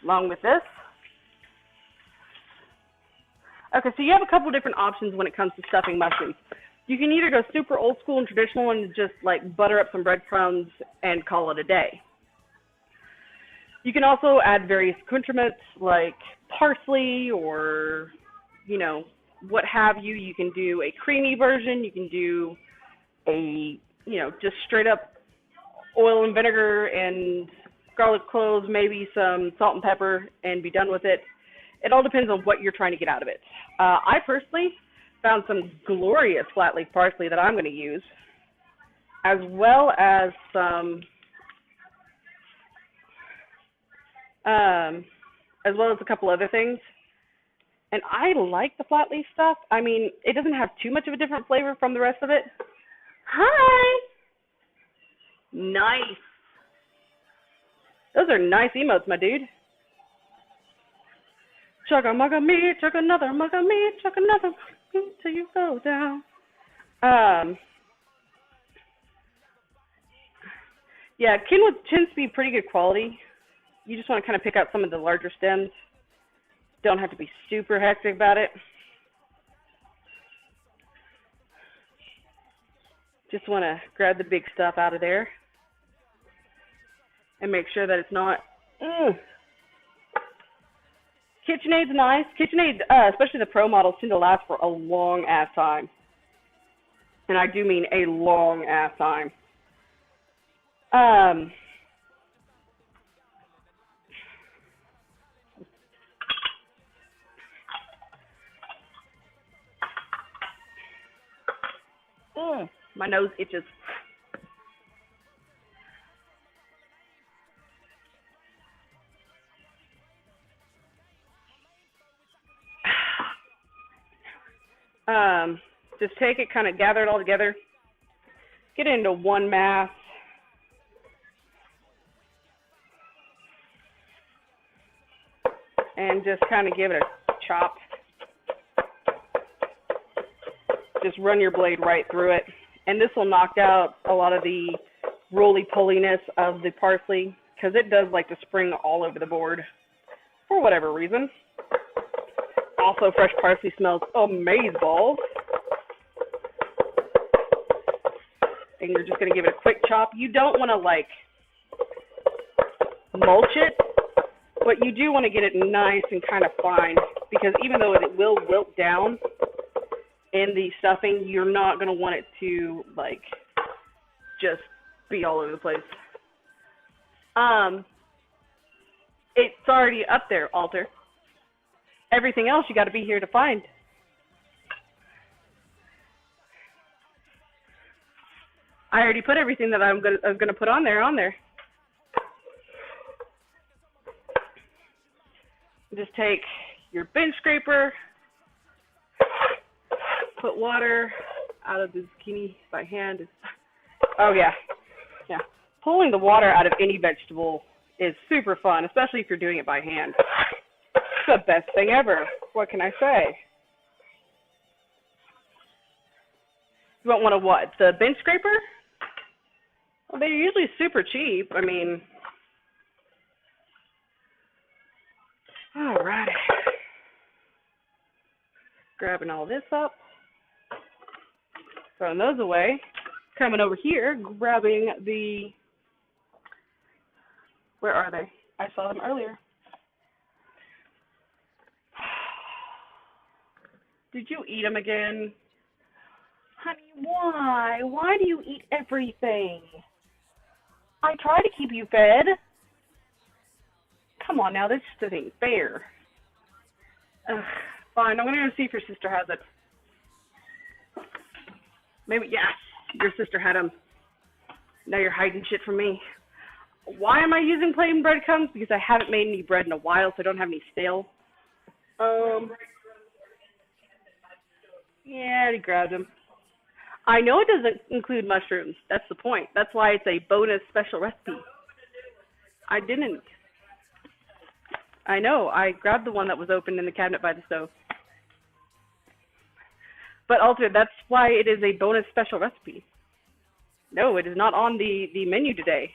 along with this. Okay, so you have a couple different options when it comes to stuffing mushrooms. You can either go super old school and traditional and just like butter up some breadcrumbs and call it a day. You can also add various accoutrements like parsley or, you know, what have you. You can do a creamy version. You can do a, you know, just straight up oil and vinegar and garlic cloves, maybe some salt and pepper, and be done with it. It all depends on what you're trying to get out of it. I personally found some glorious flat leaf parsley that I'm going to use, as well as some, a couple other things. And I like the flat leaf stuff. I mean, it doesn't have too much of a different flavor from the rest of it. Hi. Nice. Those are nice emotes, my dude. Chug a mug of me, chug another mug of me, chug another mug of me till you go down. Yeah, Kenwood tends to be pretty good quality. You just want to kind of pick out some of the larger stems. Don't have to be super hectic about it. Just want to grab the big stuff out of there and make sure that it's not. KitchenAid's nice. KitchenAid, especially the Pro models, tend to last for a long ass time. And I do mean a long ass time. My nose itches. Just take it, kind of gather it all together, get it into one mass. And just kind of give it a chop. Just run your blade right through it. And this will knock out a lot of the roly-poliness of the parsley, because it does like to spring all over the board for whatever reason. Also, fresh parsley smells amazeballs. And you're just going to give it a quick chop. You don't want to, like, mulch it, but you do want to get it nice and kind of fine, because even though it will wilt down in the stuffing, you're not going to want it to, like, just be all over the place. It's already up there, Alter. Everything else you got to be here to find. I already put everything that I'm gonna put on there. Just take your bench scraper, put water out of the zucchini by hand. Oh yeah. Pulling the water out of any vegetable is super fun, especially if you're doing it by hand. It's the best thing ever. What can I say? You want one of what? The bench scraper? Well, they're usually super cheap. I mean, all right. Grabbing all this up, throwing those away. Coming over here, grabbing the Where are they? I saw them earlier. Did you eat them again? Honey, why? Why do you eat everything? I try to keep you fed. Come on now, this just ain't fair. Ugh, fine, I'm gonna go see if your sister has it. Maybe, yeah, your sister had them. Now you're hiding shit from me. Why am I using plain breadcrumbs? Because I haven't made any bread in a while, so I don't have any stale. Yeah, I grabbed them. I know it doesn't include mushrooms. That's the point. That's why it's a bonus special recipe. I didn't. I know. I grabbed the one that was open in the cabinet by the stove. But also, that's why it is a bonus special recipe. No, it is not on the menu today.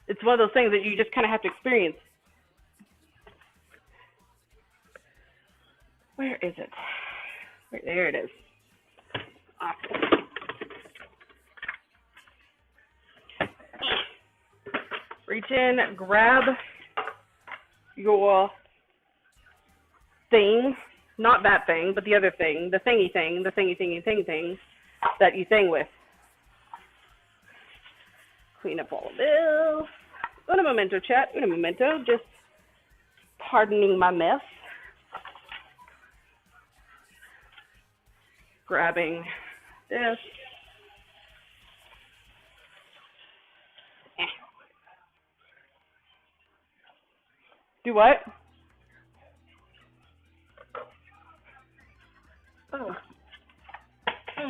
It's one of those things that you just kind of have to experience. Where is it? Right there it is. Reach in, grab your thing, not that thing, but the other thing, the thingy thing, the thingy that you thing with. Clean up all of this. Un momento, chat, un momento, just pardoning my mess. Grabbing this. Do what? Oh. There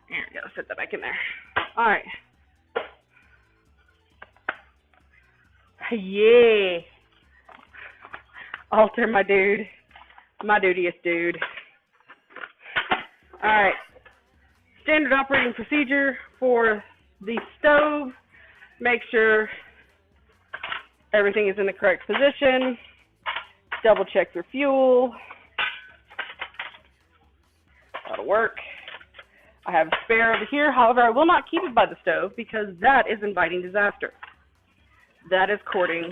we go. Set that back in there. All right. Yeah. Alter my dude. My dudiest dude. All right. Standard operating procedure for the stove. Make sure everything is in the correct position. Double check your fuel. That'll work. I have a spare over here. However, I will not keep it by the stove because that is inviting disaster. That is courting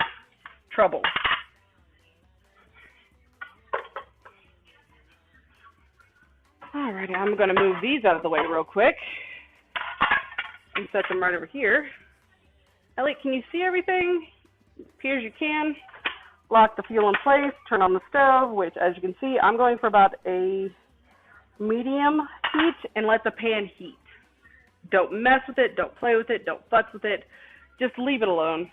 trouble. Alrighty, I'm going to move these out of the way real quick and set them right over here. Elliot, can you see everything? Appears you can. Lock the fuel in place, turn on the stove, which as you can see, I'm going for about a medium heat and let the pan heat. Don't mess with it, don't play with it, don't futz with it. Just leave it alone.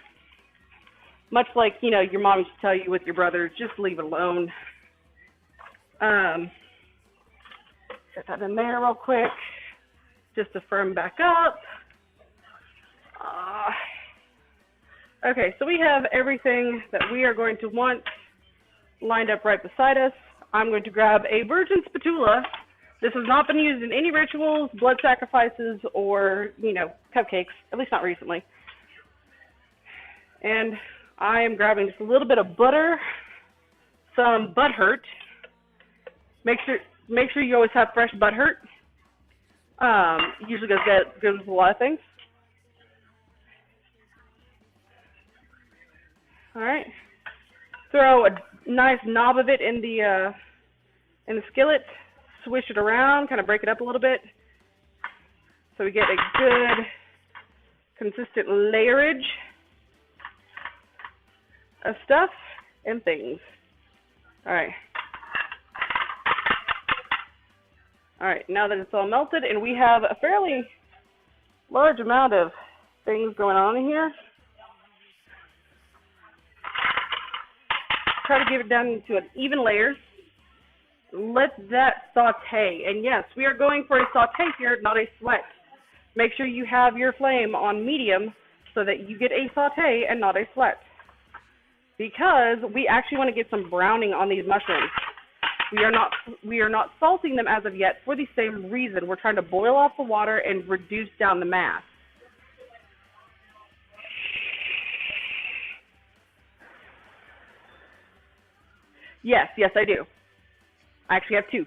Much like, you know, your mom used to tell you with your brothers, just leave it alone. Set that in there real quick, just to firm back up. Okay, so we have everything that we are going to want lined up right beside us. I'm going to grab a virgin spatula. This has not been used in any rituals, blood sacrifices, or, you know, cupcakes, at least not recently. And I am grabbing just a little bit of butter, some Butthurt. Make sure you always have fresh Butthurt. Usually goes with a lot of things. All right. Throw a nice knob of it in the skillet. Swish it around, kind of break it up a little bit, so we get a good, consistent layerage of stuff and things. All right. All right, now that it's all melted and we have a fairly large amount of things going on in here, try to give it down into an even layer. Let that saute. And yes, we are going for a saute here, not a sweat. Make sure you have your flame on medium so that you get a saute and not a sweat. Because we actually want to get some browning on these mushrooms. We are not salting them as of yet for the same reason. We're trying to boil off the water and reduce down the mass. Yes, I do. I actually have two.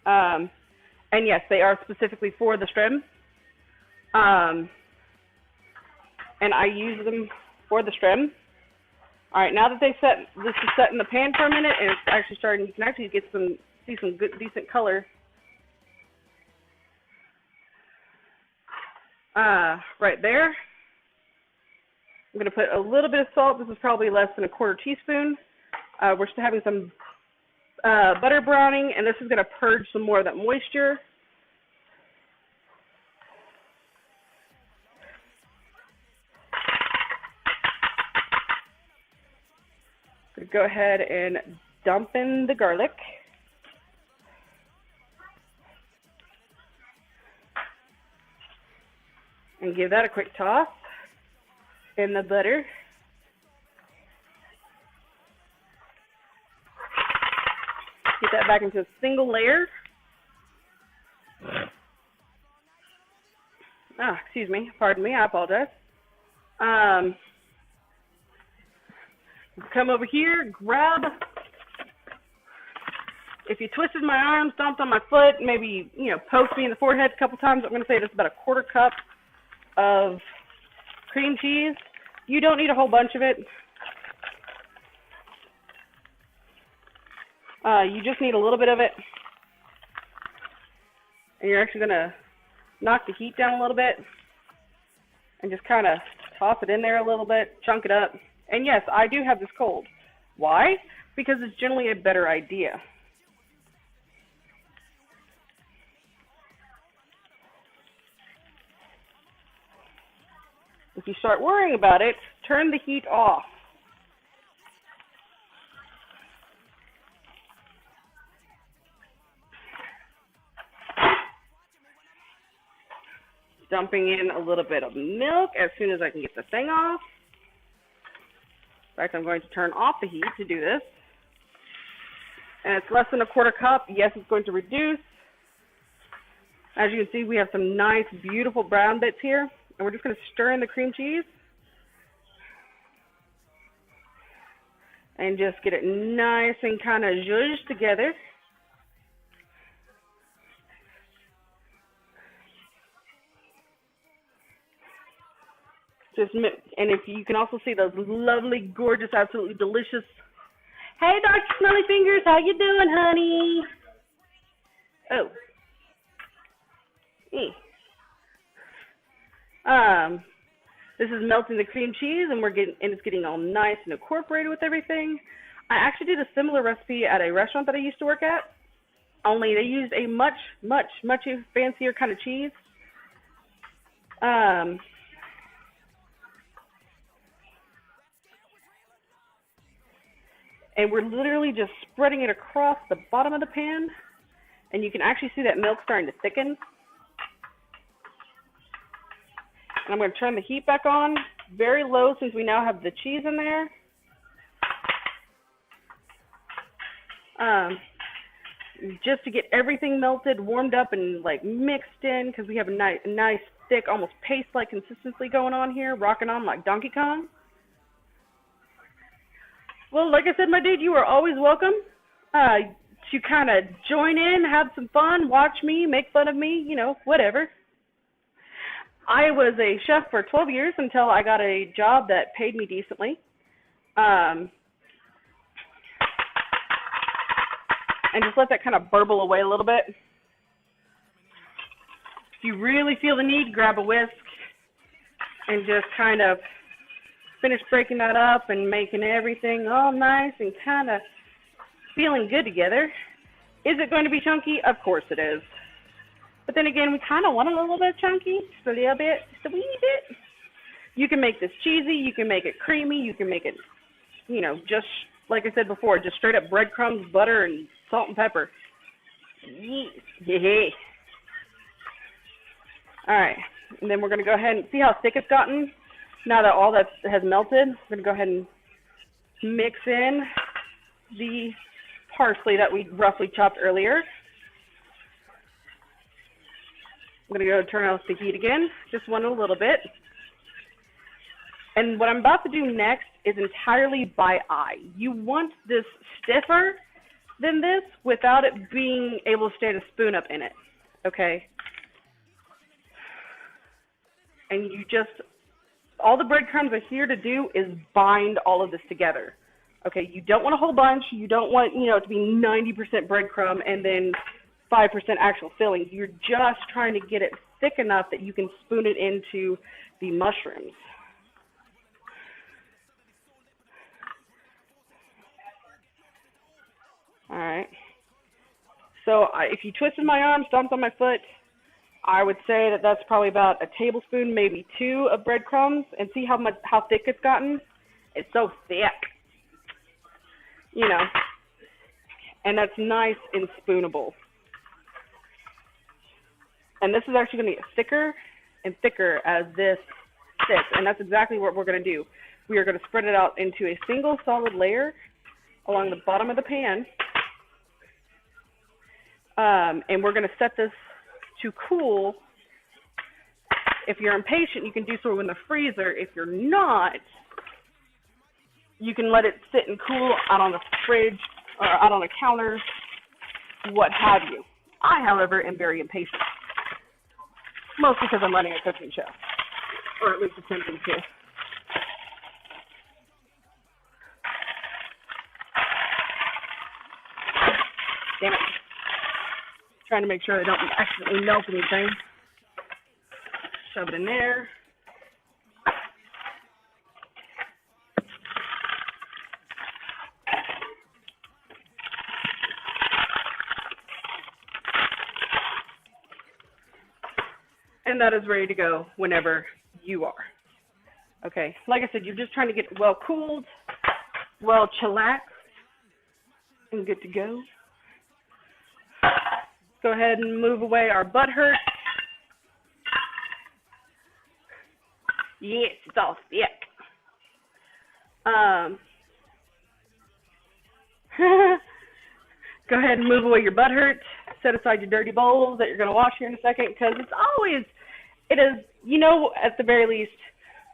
And yes, they are specifically for the shrimp. and I use them for the shrimp. All right, now that this is set in the pan for a minute, and it's actually starting, you can actually see some good, decent color. Right there. I'm going to put a little bit of salt. This is probably less than a quarter teaspoon. We're still having some butter browning, and this is going to purge some more of that moisture. Go ahead and dump in the garlic. And give that a quick toss in the butter. Get that back into a single layer. Excuse me, pardon me, I apologize. Come over here, grab, if you twisted my arm, stomped on my foot, maybe, poked me in the forehead a couple times, I'm going to say this is about a quarter cup of cream cheese. You don't need a whole bunch of it. You just need a little bit of it. And you're actually going to knock the heat down a little bit and just kind of toss it in there a little bit, chunk it up. And yes, I do have this cold. Why? Because it's generally a better idea. If you start worrying about it, turn the heat off. Dumping in a little bit of milk as soon as I can get the thing off. In fact, I'm going to turn off the heat to do this. And it's less than a quarter cup. Yes, it's going to reduce. As you can see, we have some nice, beautiful brown bits here. And we're just going to stir in the cream cheese. And just get it nice and kind of zhuzhed together. And if you can also see those lovely, gorgeous, absolutely delicious. Hey, Dr. Smelly Fingers, how you doing, honey? Oh. This is melting the cream cheese, and it's getting all nice and incorporated with everything. I actually did a similar recipe at a restaurant that I used to work at. Only they used a much, much, much fancier kind of cheese. And we're literally just spreading it across the bottom of the pan. And you can actually see that milk starting to thicken. And I'm going to turn the heat back on, very low since we now have the cheese in there. Just to get everything melted, warmed up, and like mixed in, because we have a nice, thick, almost paste-like consistency going on here, rocking on like Donkey Kong. Well, like I said, my dude, you are always welcome to kind of join in, have some fun, watch me, make fun of me, whatever. I was a chef for 12 years until I got a job that paid me decently. And just let that kind of burble away a little bit. If you really feel the need, grab a whisk and just kind of finish breaking that up and making everything all nice and kind of feeling good together. Is it going to be chunky? Of course it is. But then again, we kind of want it a little bit chunky, just a little bit, just a wee bit. You can make this cheesy, you can make it creamy, you can make it, just like I said before, just straight up breadcrumbs, butter, and salt and pepper. Yeah. All right, and then we're going to go ahead and see how thick it's gotten. Now that all that has melted, we're going to go ahead and mix in the parsley that we roughly chopped earlier. I'm going to go turn off the heat again, just one a little bit. And what I'm about to do next is entirely by eye. You want this stiffer than this without it being able to stand a spoon up in it, okay? And you just all the breadcrumbs are here to do is bind all of this together. Okay, you don't want a whole bunch. You don't want, it to be 90% breadcrumb and then 5% actual filling. You're just trying to get it thick enough that you can spoon it into the mushrooms. All right. So if you twisted my arm, stomped on my foot, I would say that that's probably about a tablespoon, maybe 2 of breadcrumbs, and see how thick it's gotten. It's so thick, and that's nice and spoonable. And this is actually going to get thicker and thicker as this sits, and that's exactly what we're going to do. We are going to spread it out into a single solid layer along the bottom of the pan, and we're going to set this to cool. If you're impatient, you can do so in the freezer. If you're not, you can let it sit and cool out on the fridge or out on the counter, what have you. I, however, am very impatient, mostly because I'm running a cooking show, or at least attempting to. Damn it. Trying to make sure I don't accidentally melt anything. Shove it in there. And that is ready to go whenever you are. Okay, like I said, you're just trying to get it well cooled, well chillaxed, and good to go. Go ahead and move away our butt hurt. Yes, it's all thick. Go ahead and move away your butt hurt. Set aside your dirty bowls that you're going to wash here in a second, because it is, at the very least,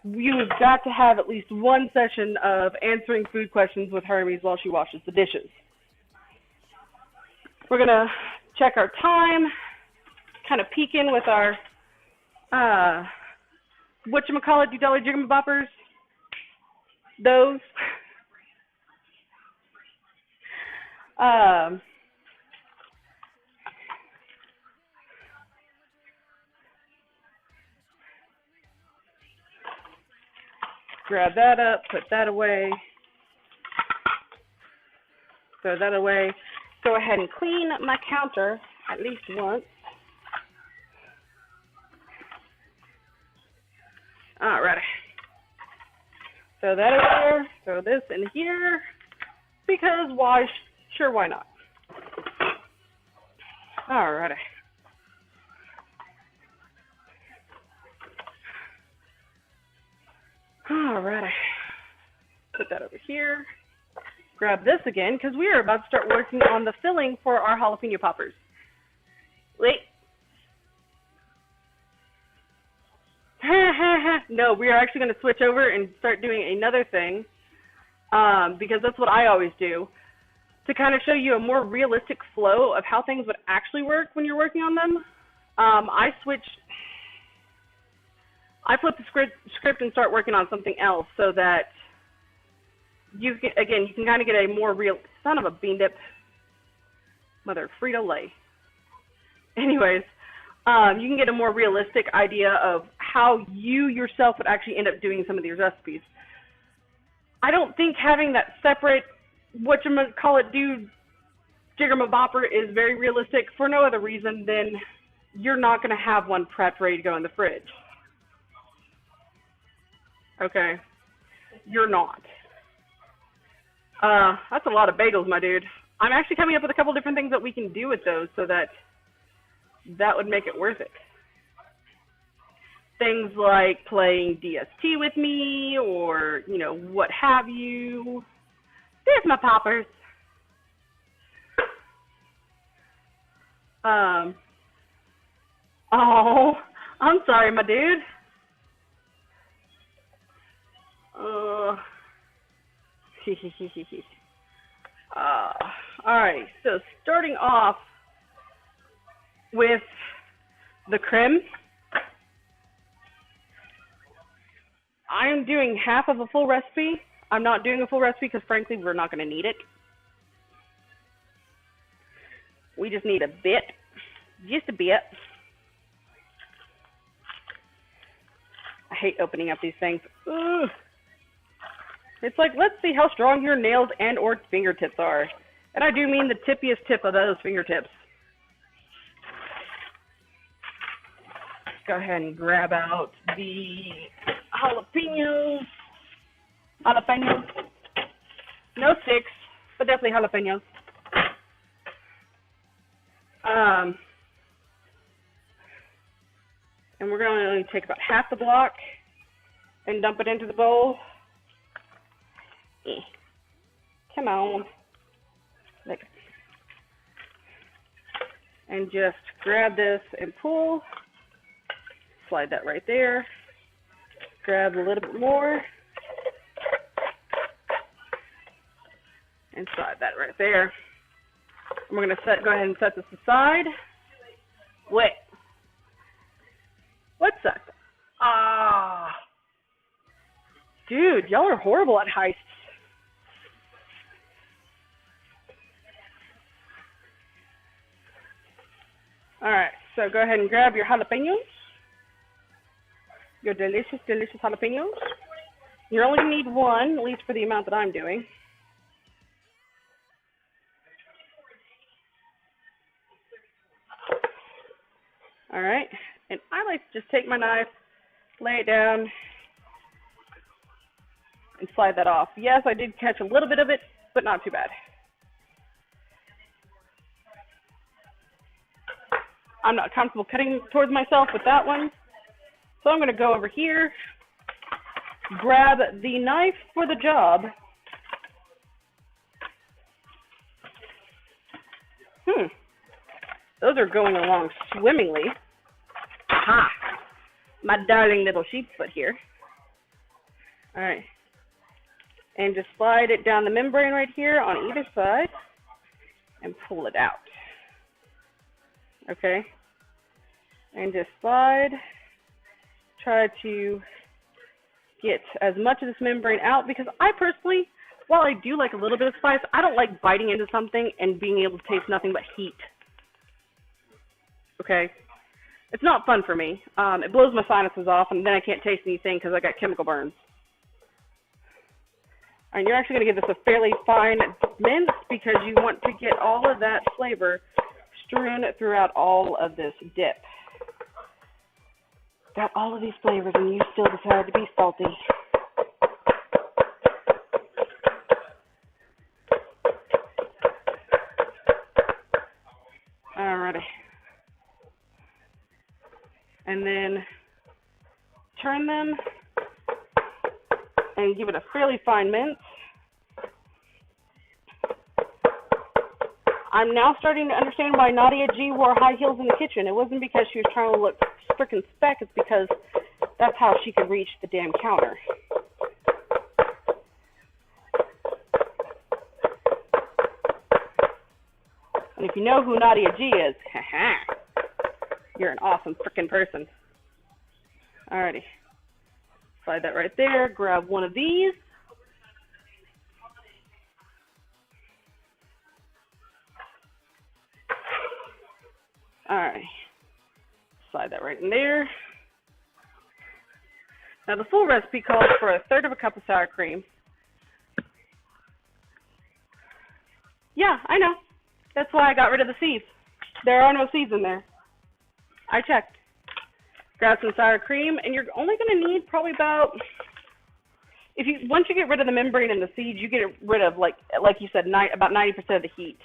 you've got to have at least one session of answering food questions with Hermes while she washes the dishes. We're going to check our time, kind of peek in with our, whatchamacallit, you dolly jigamaboppers? Those. Grab that up, put that away, throw that away. Go ahead and clean my counter at least once. Alrighty. Throw that over there, throw this in here, because why? Sure, why not? Alrighty. Alrighty. Put that over here. Grab this again, because we are about to start working on the filling for our jalapeno poppers. Wait. No, we are actually going to switch over and start doing another thing, because that's what I always do, to kind of show you a more realistic flow of how things would actually work when you're working on them. I flip the script and start working on something else, so that you can kind of get a more real, son of a bean dip, mother Frito-Lay. Anyways, you can get a more realistic idea of how you yourself would actually end up doing some of these recipes. I don't think having that separate, jigger-ma-bopper is very realistic, for no other reason than you're not going to have one prepped ready to go in the fridge. Okay? You're not. That's a lot of bagels, my dude. I'm actually coming up with a couple different things that we can do with those, so that would make it worth it. Things like playing DST with me, or, what have you. There's my poppers. Oh, I'm sorry, my dude. Alright, so starting off with the creme, I'm doing half of a full recipe. I'm not doing a full recipe because, frankly, we're not going to need it. We just need a bit. Just a bit. I hate opening up these things. Ugh. It's like, let's see how strong your nails and or fingertips are. And I do mean the tippiest tip of those fingertips. Go ahead and grab out the jalapenos. Jalapenos. No sticks, but definitely jalapenos. And we're going to only take about half the block and dump it into the bowl. Come on. Look. And just grab this and pull. Slide that right there. Grab a little bit more. And slide that right there. And we're going to go ahead and set this aside. Wait. What's that? Ah. Dude, y'all are horrible at heists. Alright, so go ahead and grab your jalapenos. Your delicious, delicious jalapenos. You're only going to need one, at least for the amount that I'm doing. Alright, and I like to just take my knife, lay it down, and slide that off. Yes, I did catch a little bit of it, but not too bad. I'm not comfortable cutting towards myself with that one. So I'm going to go over here, grab the knife for the job. Those are going along swimmingly. Aha! My darling little sheep foot here. All right. And just slide it down the membrane right here on either side and pull it out. Okay? And just slide. Try to get as much of this membrane out because I personally, while I do like a little bit of spice, I don't like biting into something and being able to taste nothing but heat. Okay? It's not fun for me. It blows my sinuses off and then I can't taste anything because I got chemical burns. And you're actually going to give this a fairly fine mince because you want to get all of that flavor strewn throughout all of this dip. Got all of these flavors and you still decided to be salty. Alrighty. And then turn them and give it a fairly fine mince. I'm now starting to understand why Nadia G wore high heels in the kitchen. It wasn't because she was trying to look frickin' speck, it's because that's how she could reach the damn counter. And if you know who Nadia G is, haha, you're an awesome frickin' person. Alrighty. Slide that right there, grab one of these. Alright. Slide that right in there. Now the full recipe calls for 1/3 of a cup of sour cream. Yeah, I know. That's why I got rid of the seeds. There are no seeds in there. I checked. Grab some sour cream, and you're only going to need probably about, once you get rid of the membrane and the seeds, you get rid of, like you said, about 90% of the heat.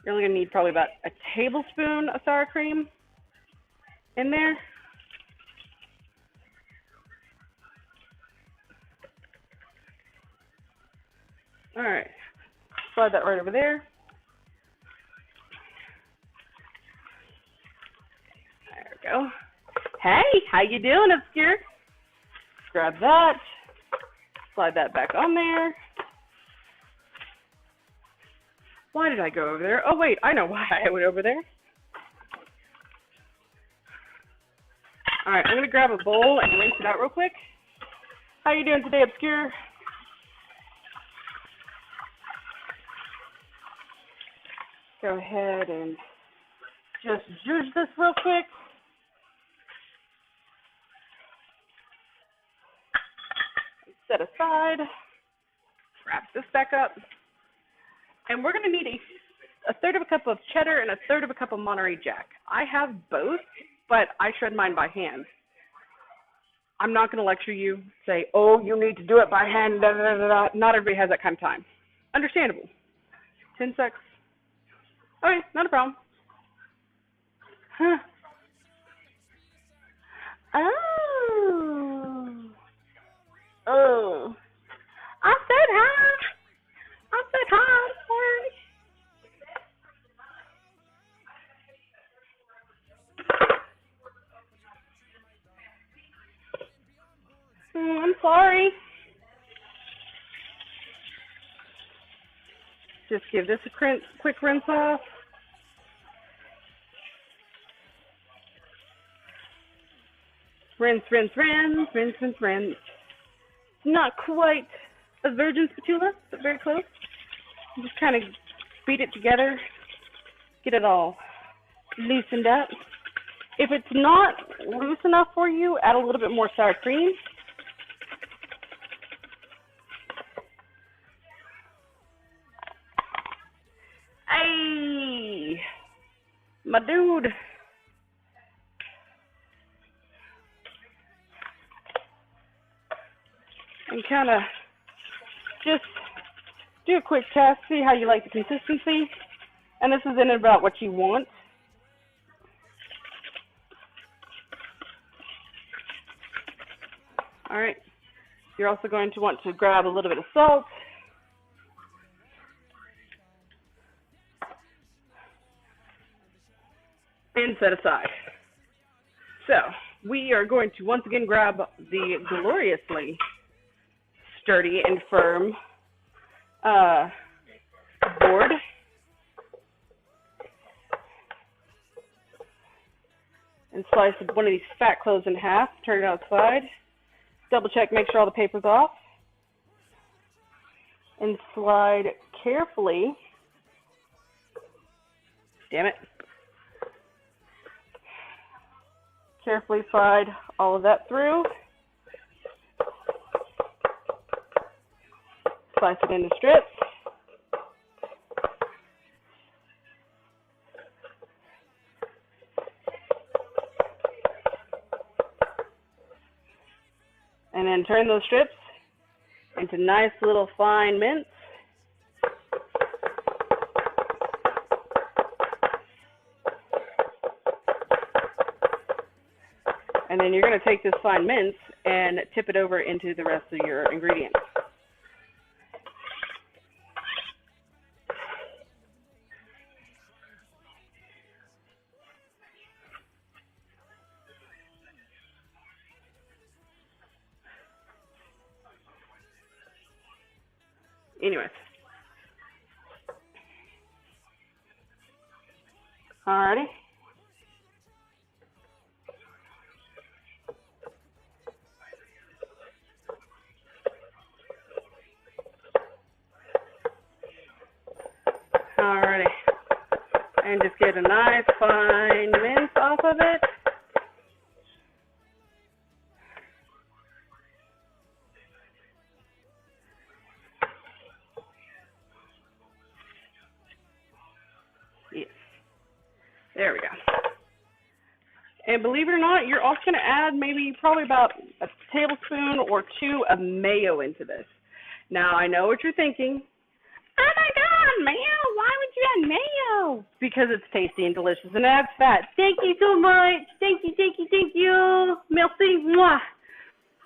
You're only going to need probably about a tablespoon of sour cream in there. All right. Slide that right over there. There we go. Hey, how you doing, Obscure? Grab that. Slide that back on there. Why did I go over there? Oh, wait, I know why I went over there. All right, I'm gonna grab a bowl and rinse it out real quick. How you doing today, Obscure? Go ahead and just zhuzh this real quick. Set aside. Wrap this back up. And we're going to need a third of a cup of cheddar and a third of a cup of Monterey Jack. I have both, but I shred mine by hand. I'm not going to lecture you, say, oh, you need to do it by hand, da, da, da, da. Not everybody has that kind of time. Understandable. 10 secs. Okay, not a problem. Huh. Oh. I said hi. I said hi. Sorry. I'm sorry. Just give this a quick rinse off. Rinse, rinse, rinse, rinse, rinse, rinse. Not quite a virgin spatula, but very close. Just kind of beat it together, get it all loosened up. If it's not loose enough for you, add a little bit more sour cream. Hey, my dude. And kind of just do a quick test, see how you like the consistency. And this is in about what you want. All right. You're also going to want to grab a little bit of salt. And set aside. So we are going to once again grab the gloriously sturdy and firm board. And slice one of these fat cloves in half, turn it outside. Double check, make sure all the paper's off. And slide carefully. Damn it. Carefully slide all of that through. Slice it into strips. And then turn those strips into nice little fine mince. And then you're going to take this fine mince and tip it over into the rest of your ingredients. Anyways. Alrighty. Alrighty. And just get a nice fine mince off of it. Yes. There we go. And believe it or not, you're also going to add probably about a tablespoon or two of mayo into this. Now, I know what you're thinking. Oh my God, mayo! Why would you add mayo? Because it's tasty and delicious and it adds fat. Thank you so much. Thank you, thank you, thank you. Merci. Mwah.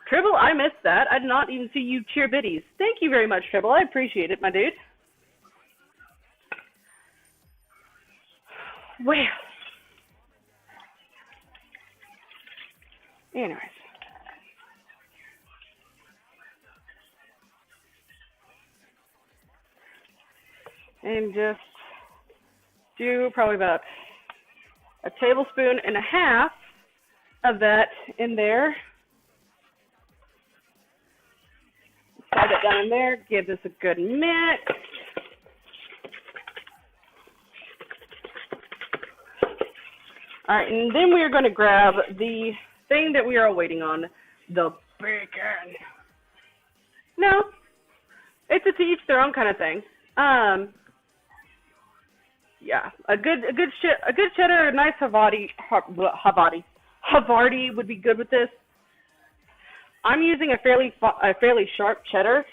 Tribble, I missed that. I did not even see you cheer biddies. Thank you very much, Tribble. I appreciate it, my dude. Well. Anyways. And just do probably about a tablespoon and a half of that in there. Slide that down in there. Give this a good mix. All right, and then we are going to grab the thing that we are waiting on, the bacon. No, it's a to each their own kind of thing. Yeah, a good cheddar, a nice Havarti would be good with this. I'm using a fairly sharp cheddar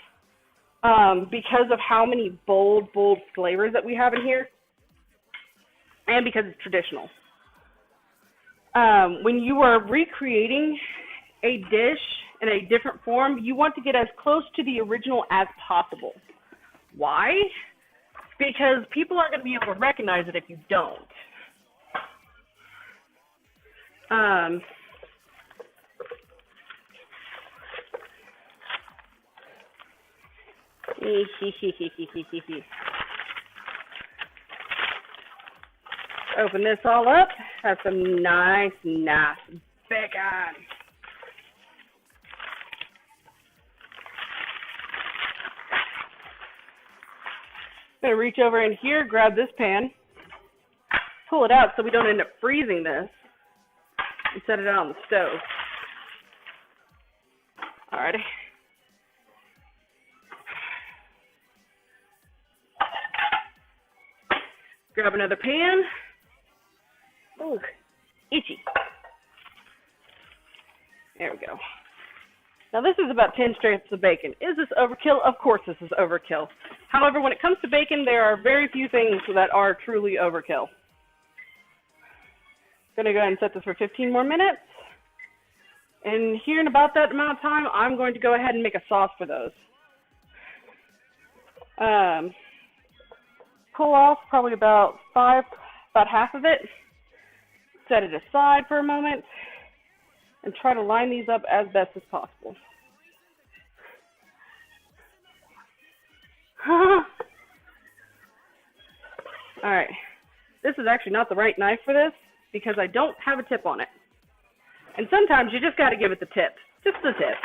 because of how many bold flavors that we have in here, and because it's traditional. When you are recreating a dish in a different form, you want to get as close to the original as possible. Why? Because people aren't going to be able to recognize it if you don't. Open this all up. Have some nice bacon. I'm going to reach over in here, grab this pan, pull it out so we don't end up freezing this, and set it out on the stove. Alrighty. Grab another pan. Ooh, itchy. There we go. Now this is about 10 strips of bacon. Is this overkill? Of course this is overkill. However, when it comes to bacon, there are very few things that are truly overkill. Going to go ahead and set this for 15 more minutes. And here in about that amount of time, I'm going to go ahead and make a sauce for those. Pull off probably about half of it. Set it aside for a moment and try to line these up as best as possible. Alright, this is actually not the right knife for this because I don't have a tip on it. And sometimes you just got to give it the tip, just the tip.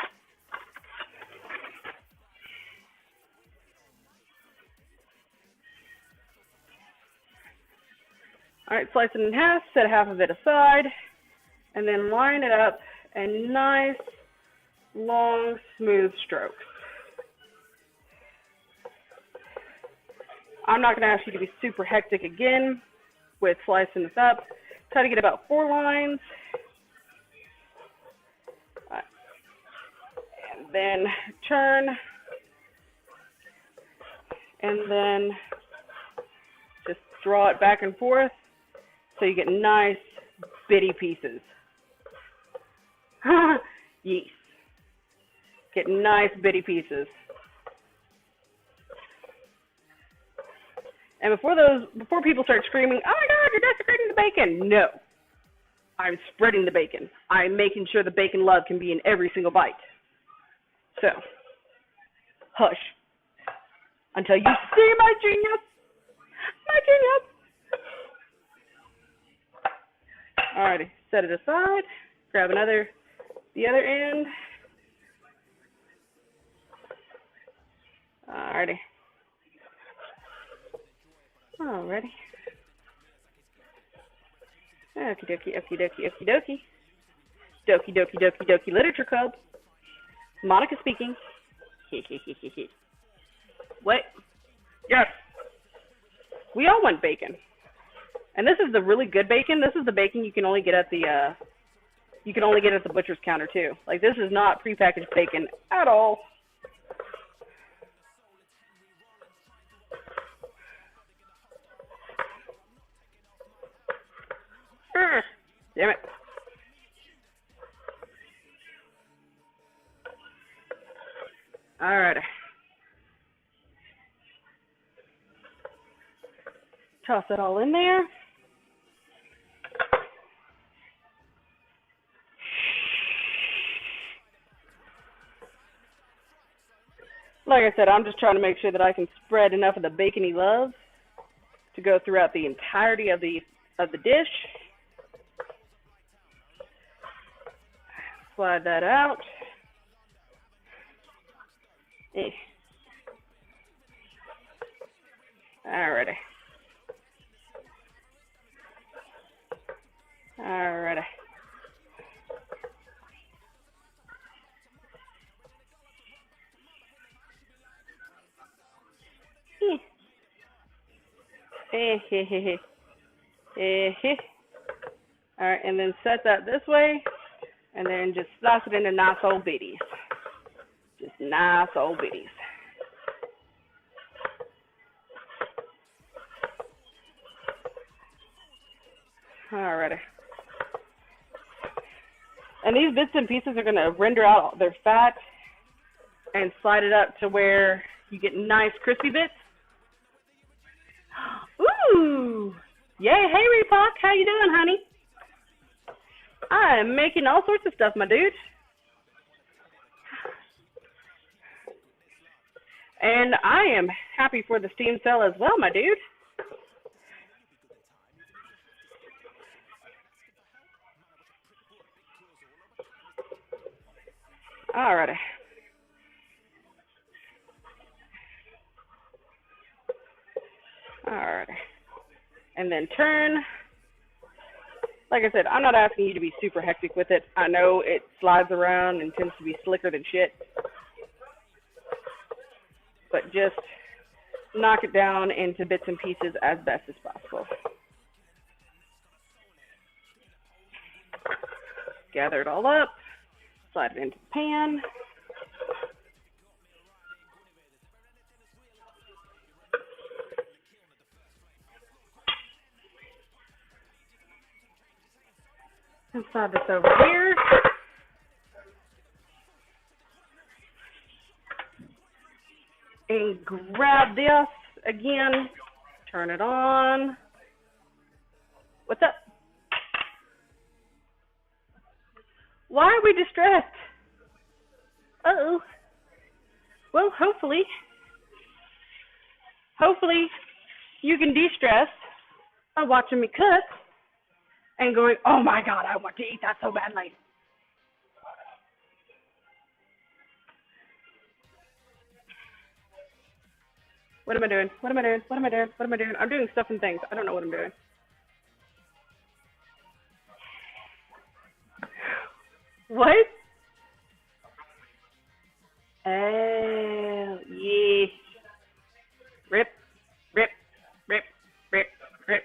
Alright, slice it in half, set half of it aside, and then line it up in nice, long, smooth strokes. I'm not going to ask you to be super hectic again with slicing this up. Try to get about 4 lines. And then turn. And then just draw it back and forth so you get nice bitty pieces. Yes. Get nice bitty pieces. And before people start screaming, oh my God, you're desecrating the bacon. No, I'm spreading the bacon. I'm making sure the bacon love can be in every single bite. So, hush. Until you see my genius. My genius. Alrighty, set it aside. Grab the other end. Alrighty. Alrighty. Okie dokie, okie dokie, okie dokie. Dokie dokie dokie dokie literature club. Monica speaking. What? Yes. We all want bacon. And this is the really good bacon. This is the bacon you can only get at the butcher's counter too. Like, this is not prepackaged bacon at all. Damn it. Alright. Toss it all in there. Like I said, I'm just trying to make sure that I can spread enough of the bacony love to go throughout the entirety of the dish. slide that out. Alrighty. Alrighty. Alright, and then set that this way, and then just slice it into nice old bitties. Just nice old bitties. Alrighty. And these bits and pieces are going to render out their fat and slide it up to where you get nice crispy bits. Ooh! Yay! Hey, Reebok! How you doing, honey? I'm making all sorts of stuff, my dude. And I am happy for the Steam sale as well, my dude. Alrighty. Alrighty. And then turn. Like I said, I'm not asking you to be super hectic with it. I know it slides around and tends to be slicker than shit. But just knock it down into bits and pieces as best as possible. Gather it all up. Slide it into the pan. And slide this over here. And grab this again. Turn it on. What's up? Why are we distressed? Uh-oh. Well, hopefully you can de-stress by watching me cook and going, oh my God, I want to eat that so badly. What am I doing? What am I doing? What am I doing? What am I doing? I'm doing stuff and things. I don't know what I'm doing. What? Oh, yeah. Rip, rip, rip, rip, rip.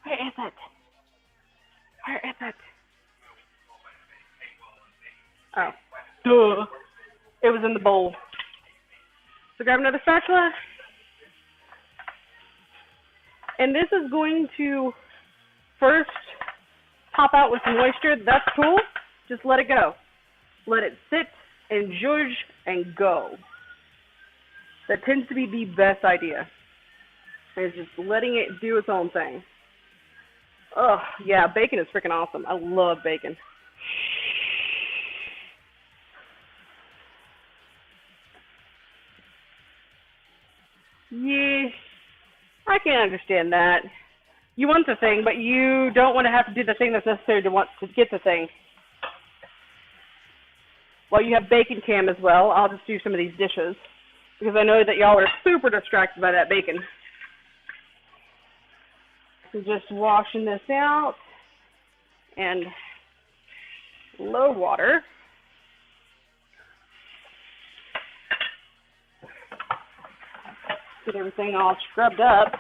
Where is it? Where is it? Oh, duh. It was in the bowl. So grab another spatula. And this is going to first pop out with some moisture. That's cool. Just let it go. Let it sit and zhuzh and go. That tends to be the best idea. Is just letting it do its own thing. Oh, yeah, bacon is freaking awesome. I love bacon. Yeah, I can understand that. You want the thing, but you don't want to have to do the thing that's necessary to get the thing. Well, you have bacon cam as well. I'll just do some of these dishes because I know that y'all are super distracted by that bacon. So just washing this out and low water. Get everything all scrubbed up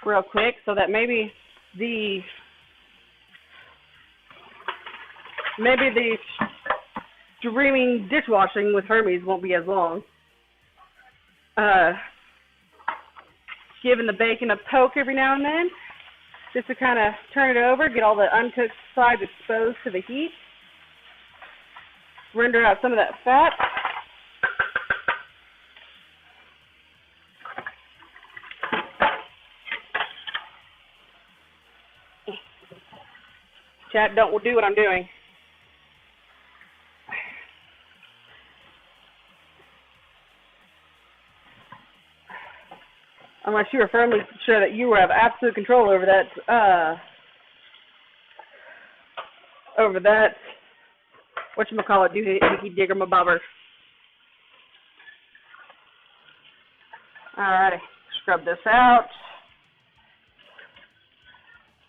real quick so that maybe the streaming dishwashing with Hermes won't be as long. Giving the bacon a poke every now and then, just to kind of turn it over, get all the uncooked sides exposed to the heat, render out some of that fat. Chat, don't do what I'm doing. Unless you were firmly sure that you have absolute control over that, whatchamacallit, doohickey digger mabobber. Alrighty, scrub this out.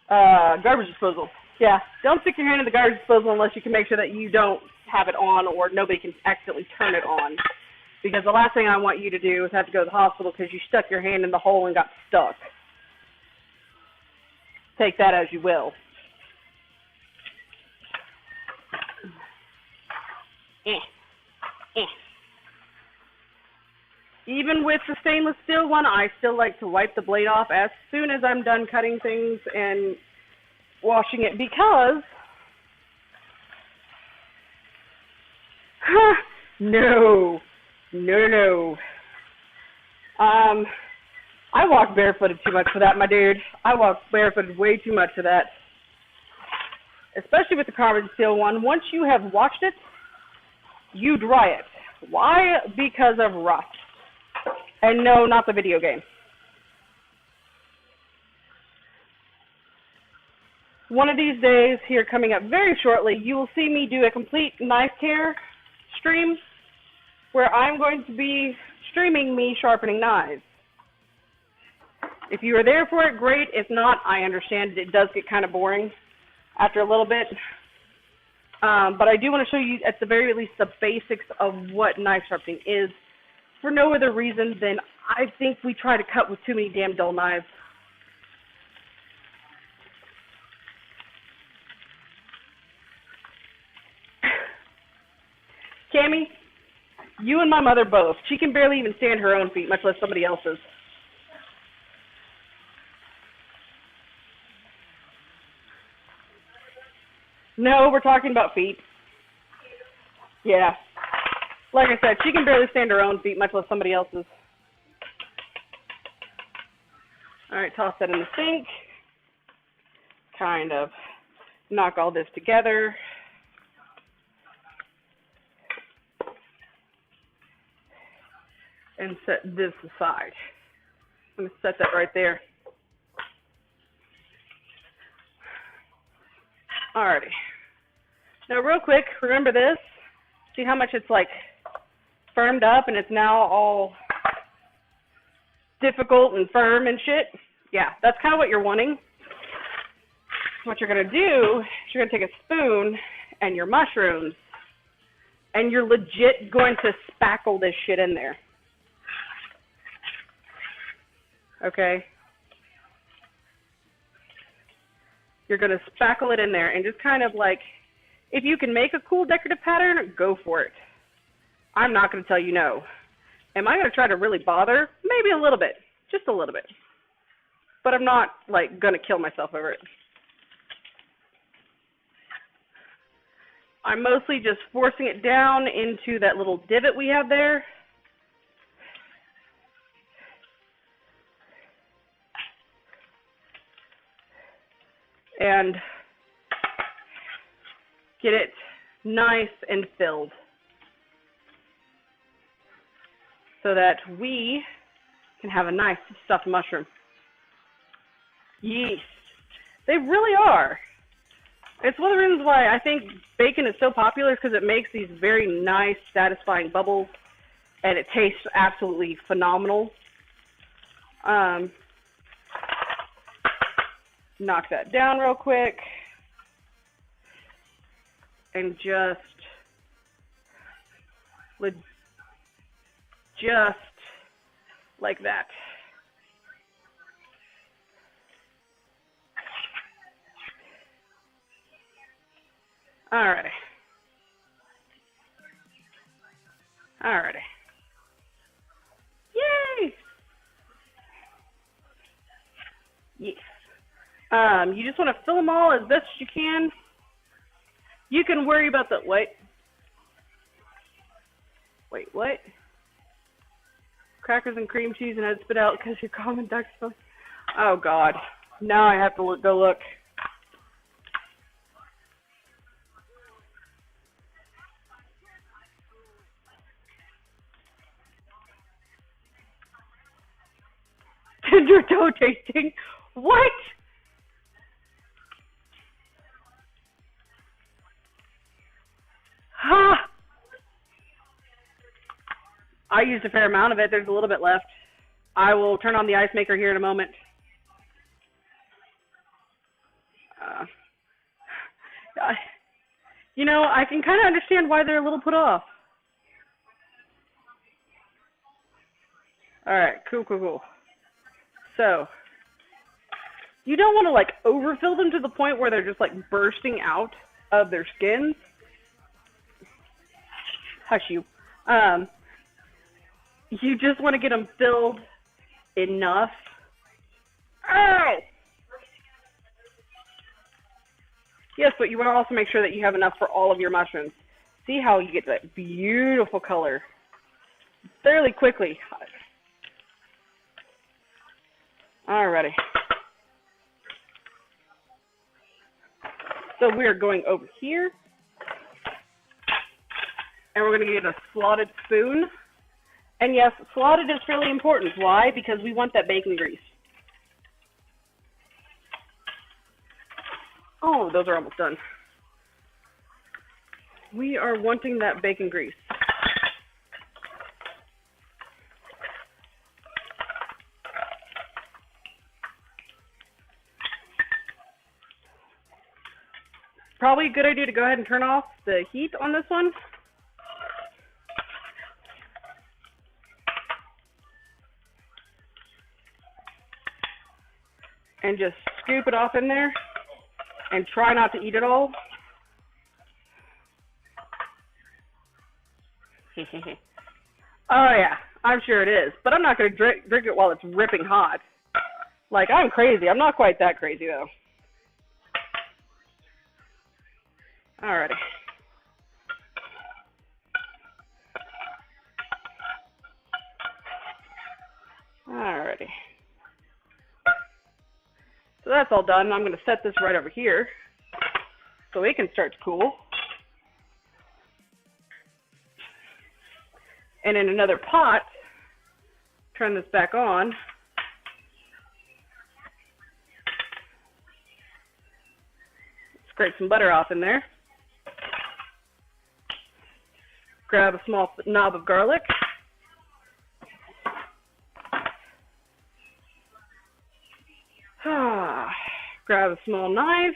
Garbage disposal. Yeah, don't stick your hand in the garbage disposal unless you can make sure that you don't have it on or nobody can accidentally turn it on. Because the last thing I want you to do is have to go to the hospital because you stuck your hand in the hole and got stuck. Take that as you will. Even with the stainless steel one, I still like to wipe the blade off as soon as I'm done cutting things and washing it because no. I walk barefooted too much for that, my dude. I walk barefooted way too much for that. Especially with the carbon steel one. Once you have washed it, you dry it. Why? Because of rust. And no, not the video game. One of these days, here coming up very shortly, you will see me do a complete knife care stream where I'm going to be streaming me sharpening knives. If you are there for it, great. If not, I understand it does get kind of boring after a little bit. But I do want to show you, at the very least, the basics of what knife sharpening is, for no other reason than I think we try to cut with too many damn dull knives. Cammy, you and my mother both. She can barely even stand her own feet, much less somebody else's. No, we're talking about feet. Yeah. Like I said, she can barely stand her own feet, much less somebody else's. All right, toss that in the sink. Kind of knock all this together. And set this aside. I'm going to set that right there. Alrighty. Now real quick, remember this? See how much it's like firmed up and it's now all difficult and firm and shit? Yeah, that's kind of what you're wanting. What you're going to do is you're going to take a spoon and your mushrooms and you're legit going to spackle this shit in there. Okay? You're going to spackle it in there and just kind of like, if you can make a cool decorative pattern, go for it. I'm not going to tell you no. Am I going to try to really bother? Maybe a little bit. Just a little bit. But I'm not, like, going to kill myself over it. I'm mostly just forcing it down into that little divot we have there. And get it nice and filled so that we can have a nice stuffed mushroom. Yeast. They really are. It's one of the reasons why I think bacon is so popular, because it makes these very nice, satisfying bubbles, and it tastes absolutely phenomenal. Knock that down real quick. And just like that. Alrighty. Alrighty. Yay! Yes. You just want to fill them all as best as you can. You can worry about the, wait, what? Crackers and cream cheese and I'd spit out because you're common duck stuff. Oh, God. Now I have to go look. Ginger toe tasting. What? Ha! I used a fair amount of it. There's a little bit left. I will turn on the ice maker here in a moment. You know, I can kind of understand why they're a little put off. All right, cool. So, you don't want to like overfill them to the point where they're just like bursting out of their skins. Hush you. You just want to get them filled enough. Oh! Yes, but you want to also make sure that you have enough for all of your mushrooms. See how you get that beautiful color fairly quickly. Alrighty. So we are going over here. And we're going to get a slotted spoon. And yes, slotted is fairly important. Why? Because we want that bacon grease. Oh, those are almost done. We are wanting that bacon grease. Probably a good idea to go ahead and turn off the heat on this one. And just scoop it off in there and try not to eat it all. Oh yeah, I'm sure it is, but I'm not going to drink it while it's ripping hot. Like, I'm crazy. I'm not quite that crazy though. Alrighty. Alrighty. So that's all done. I'm going to set this right over here so it can start to cool. And in another pot, turn this back on. Scrape some butter off in there. Grab a small knob of garlic. Grab a small knife.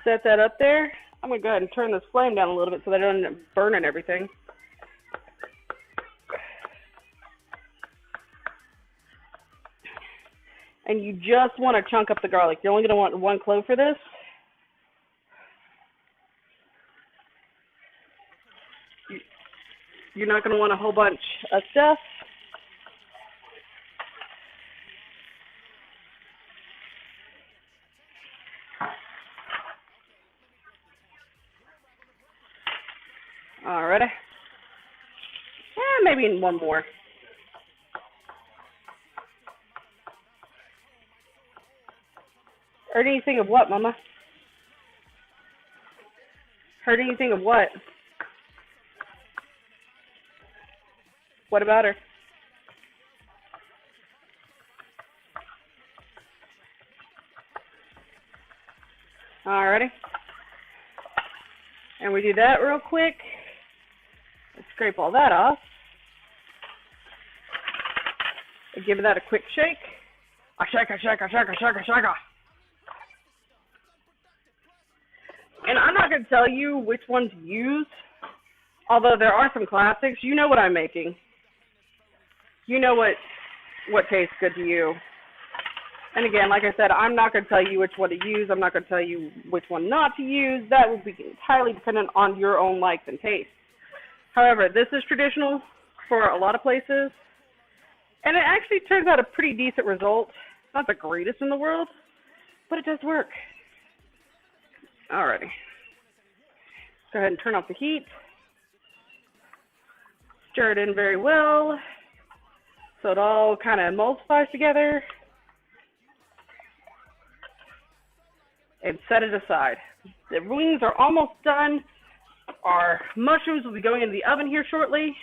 Set that up there. I'm going to go ahead and turn this flame down a little bit so that I don't end up burning everything. And you just want to chunk up the garlic. You're only going to want one clove for this. You're not going to want a whole bunch of stuff. Alrighty. Maybe one more. Heard anything of what, Mama? Heard anything of what? What about her? Alrighty. And we do that real quick. Let's scrape all that off. And give that a quick shake. A shake. And I'm not going to tell you which one to use, although there are some classics. You know what I'm making. You know what tastes good to you. And again, like I said, I'm not going to tell you which one to use. I'm not going to tell you which one not to use. That will be entirely dependent on your own likes and tastes. However, this is traditional for a lot of places, and it actually turns out a pretty decent result. Not the greatest in the world, but it does work. Alrighty. Go ahead and turn off the heat. Stir it in very well so it all kind of emulsifies together. and set it aside. The wings are almost done. Our mushrooms will be going into the oven here shortly.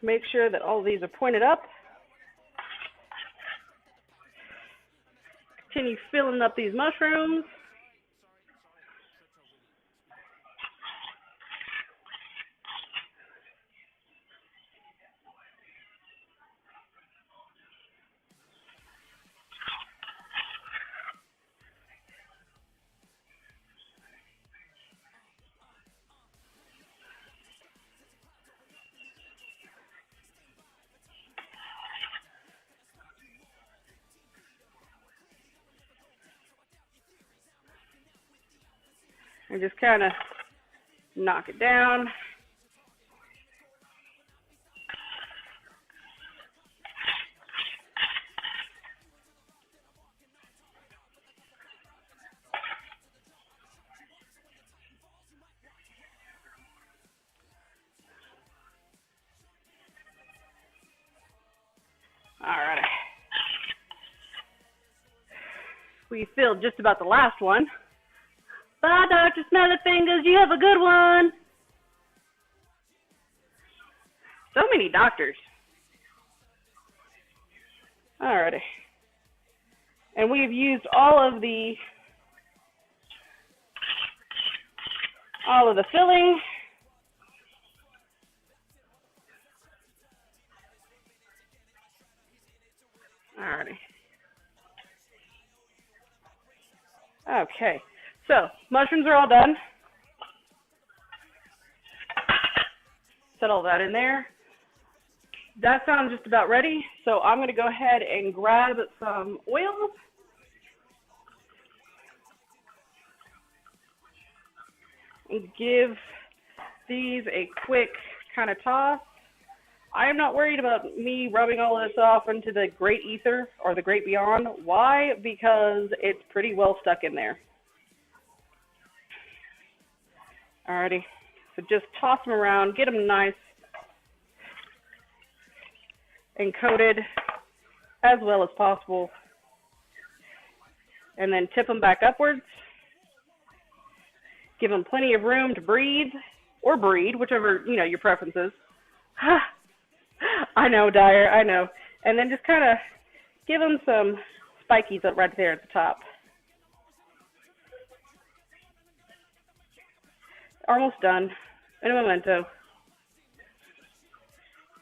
Make sure that all of these are pointed up. Continue filling up these mushrooms. And just kind of knock it down. All right. We filled just about the last one. Bye, Dr. Smelly Fingers. You have a good one. So many doctors. Alrighty. And we've used all of the filling. Alrighty. Okay. So, mushrooms are all done. Set all that in there. That sounds just about ready. So I'm going to go ahead and grab some oil. And give these a quick kind of toss. I am not worried about me rubbing all of this off into the Great Ether or the Great Beyond. Why? Because it's pretty well stuck in there. Alrighty, so just toss them around, get them nice and coated as well as possible, and then tip them back upwards. Give them plenty of room to breathe or breed, whichever, your preference is. I know, Dyer, I know. And then just kind of give them some spikies up right there at the top. Almost done. In a memento.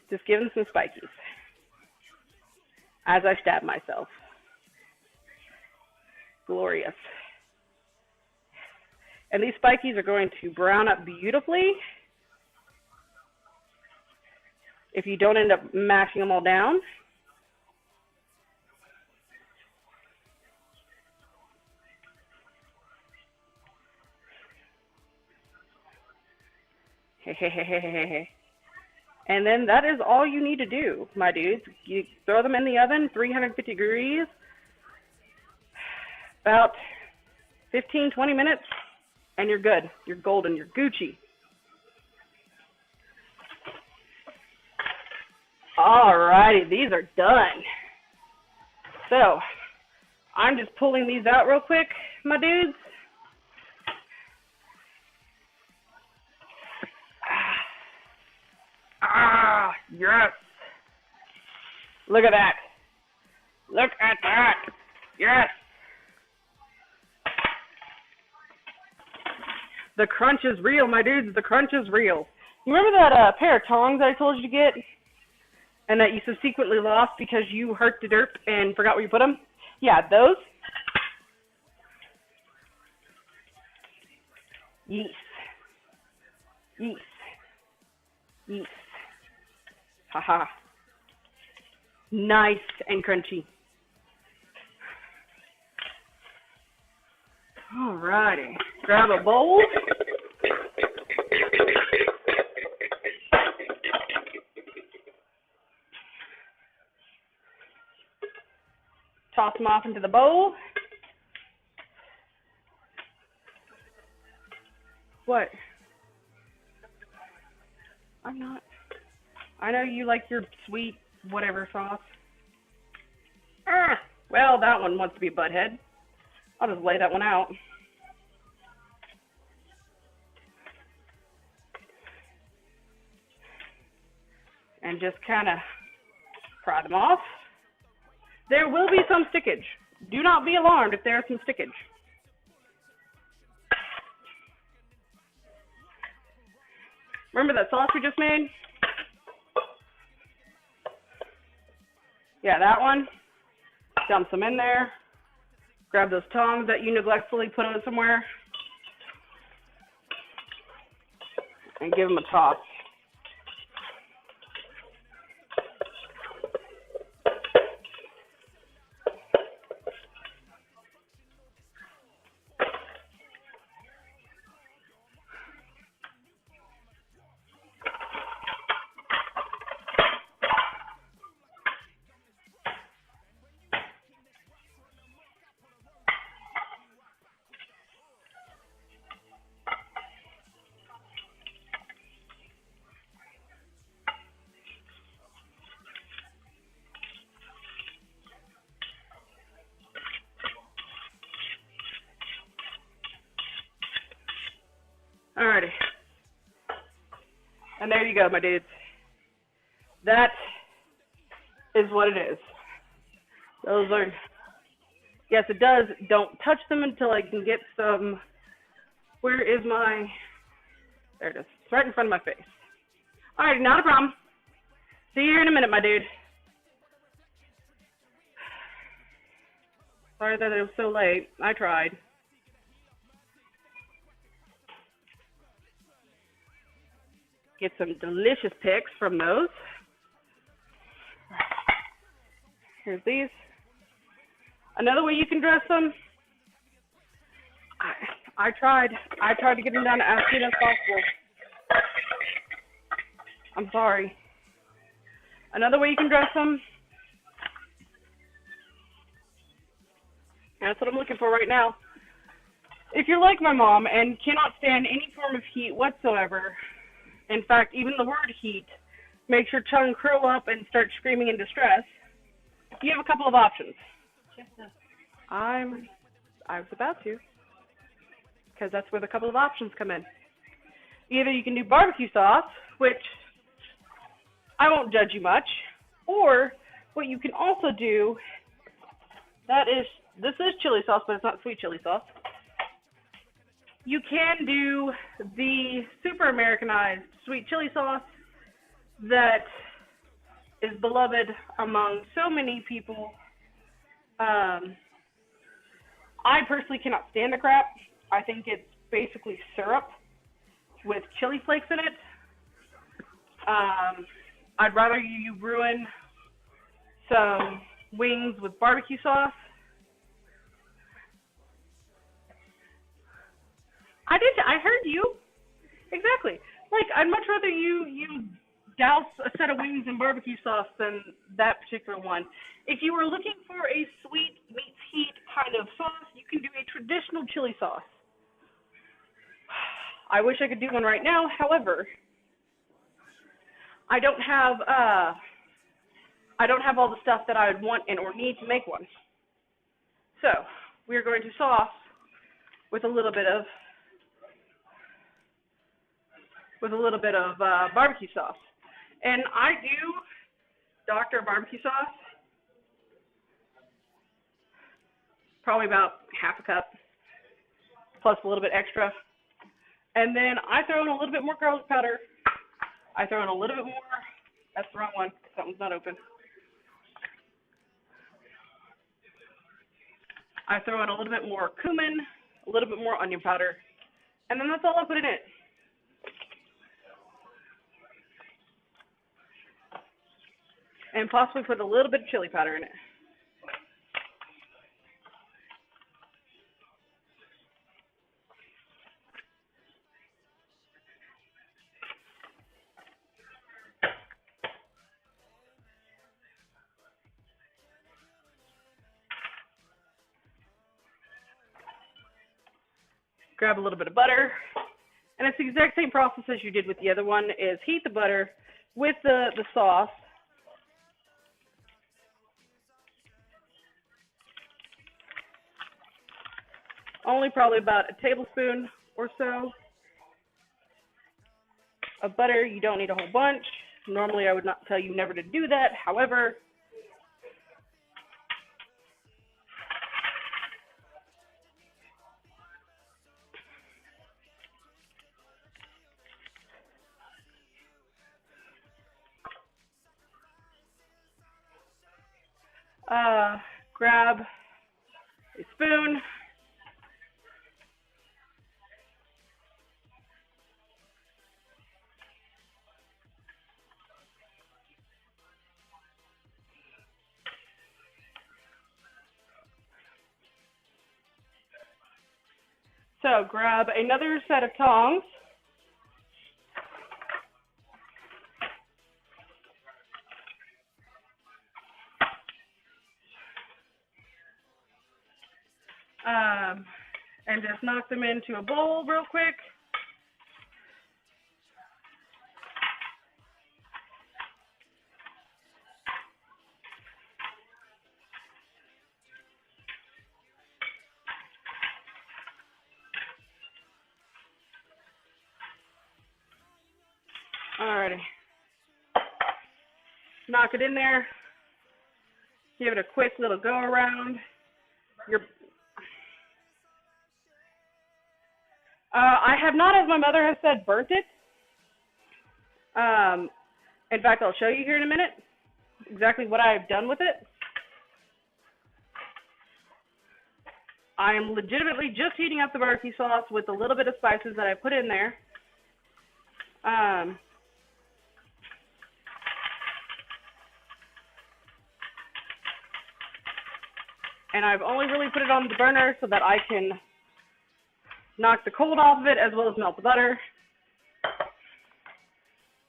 Just give them some spikies as I stab myself. Glorious. And these spikies are going to brown up beautifully if you don't end up mashing them all down. And then that is all you need to do, my dudes. You throw them in the oven, 350 degrees, about 15, 20 minutes, and you're good. You're golden. You're Gucci. All righty, these are done. So, I'm just pulling these out real quick, my dudes. Ah, yes. Look at that. Look at that. Yes. The crunch is real, my dudes. The crunch is real. You remember that pair of tongs I told you to get? And that you subsequently lost because you hurt the derp and forgot where you put them? Yeah, those. Yeast. Yeast. Yeast. Haha. Nice and crunchy. Alrighty. Grab a bowl. Toss them off into the bowl. What? I'm not. I know you like your sweet whatever sauce. Ah, well, that one wants to be a butthead. I'll just lay that one out. And just kind of pry them off. There will be some stickage. Do not be alarmed if there is some stickage. Remember that sauce we just made? Yeah, that one. Dump some in there. Grab those tongs that you neglectfully put on somewhere. And give them a toss. Alrighty. And there you go, my dudes. That is what it is. Those are, yes, it does. Don't touch them until I can get some, where is my, there it is. It's right in front of my face. Alrighty, not a problem. See you here in a minute, my dude. Sorry that it was so late. I tried. Get some delicious pics from those. Here's these. Another way you can dress them. I tried to get them done as soon as possible. I'm sorry. Another way you can dress them. That's what I'm looking for right now. If you're like my mom and cannot stand any form of heat whatsoever, in fact, even the word heat makes your tongue curl up and start screaming in distress, you have a couple of options. I was about to, because that's where the couple of options come in. Either you can do barbecue sauce, which I won't judge you much, or what you can also do, this is chili sauce, but it's not sweet chili sauce. You can do the super Americanized sweet chili sauce that is beloved among so many people. I personally cannot stand the crap. I think it's basically syrup with chili flakes in it. I'd rather you ruin some wings with barbecue sauce. I heard you. Exactly. Like, I'd much rather you douse a set of wings in barbecue sauce than that particular one. If you were looking for a sweet meets heat kind of sauce, you can do a traditional chili sauce. I wish I could do one right now. However, I don't have all the stuff that I would want and or need to make one. So we're going to sauce with a little bit of barbecue sauce. And I do Dr. Barbecue sauce, probably about half a cup, plus a little bit extra. And then I throw in a little bit more garlic powder. I throw in a little bit more, that's the wrong one, that one's not open. I throw in a little bit more cumin, a little bit more onion powder, and then that's all I put in it. And possibly put a little bit of chili powder in it. Grab a little bit of butter, And it's the exact same process as you did with the other one, is heat the butter with the sauce. Only probably about a tablespoon or so of butter. You don't need a whole bunch. Normally I would not tell you never to do that. However, grab a spoon. So grab another set of tongs. And just knock them into a bowl real quick. Alrighty. Knock it in there. Give it a quick little go around. I have not, as my mother has said, burnt it. In fact, I'll show you here in a minute exactly what I've done with it. I am legitimately just heating up the barbecue sauce with a little bit of spices that I put in there. And I've only really put it on the burner so that I can knock the cold off of it as well as melt the butter.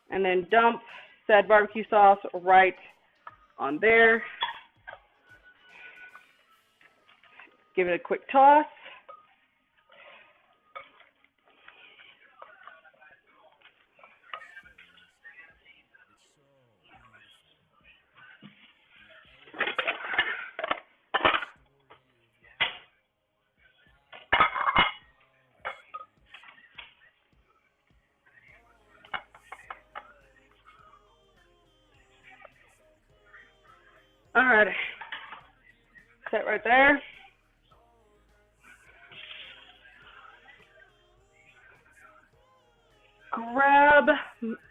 And then dump said barbecue sauce right on there. Give it a quick toss. All right, set right there. Grab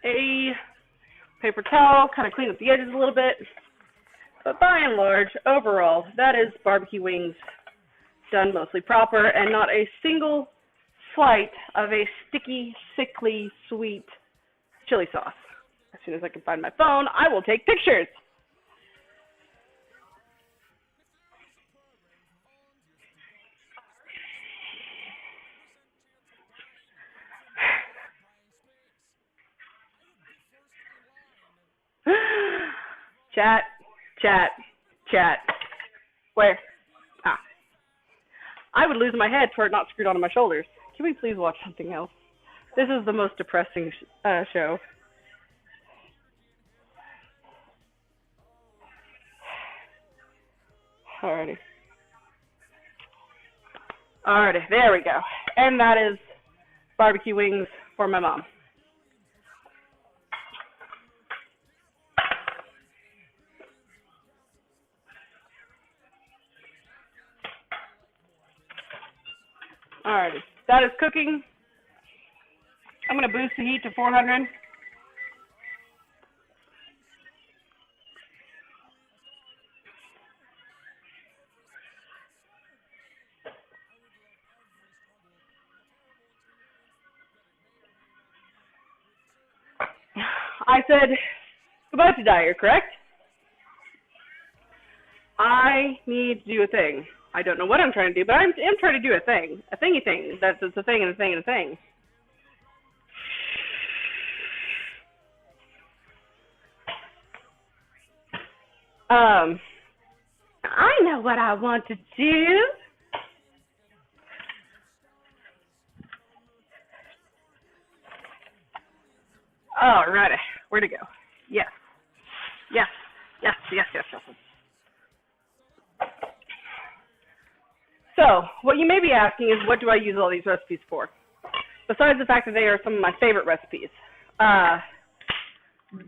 a paper towel, kind of clean up the edges a little bit. But by and large, overall, that is barbecue wings done mostly proper and not a single flight of a sticky, sickly, sweet chili sauce. As soon as I can find my phone, I will take pictures. Chat, chat, chat. Where? Ah. I would lose my head for it not screwed onto my shoulders. Can we please watch something else? This is the most depressing show. Alrighty. Alrighty, there we go. And that is barbecue wings for my mom. Alrighty, that is cooking. I'm going to boost the heat to 400. I said goodbye to Dyer, correct? I need to do a thing. I don't know what I'm trying to do, but I'm trying to do a thing. A thingy thing. That's a thing and a thing and a thing. I know what I want to do. Alrighty, where'd it go? Yes, yes, yes, yes, yes, yes. So, what you may be asking is, what do I use all these recipes for? Besides the fact that they are some of my favorite recipes.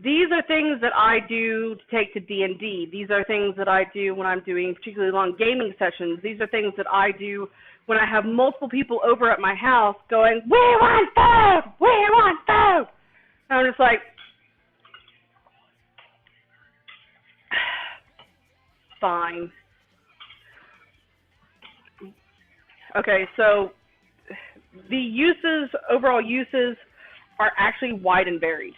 These are things that I do to take to D&D. These are things that I do when I'm doing particularly long gaming sessions. These are things that I do when I have multiple people over at my house going, we want food! We want food! And I'm just like, fine. Okay, so the uses, overall uses, are actually wide and varied.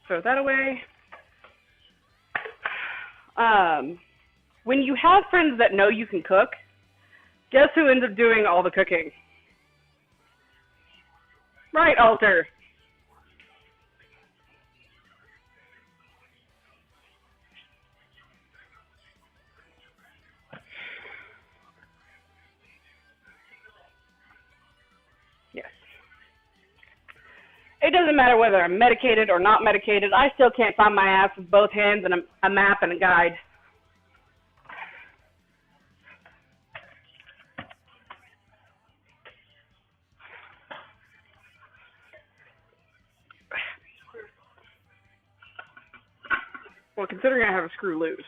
Throw that away. When you have friends that know you can cook, guess who ends up doing all the cooking? Right, Alter. Yes. It doesn't matter whether I'm medicated or not medicated. I still can't find my ass with both hands and a map and a guide. Well, considering I have a screw loose.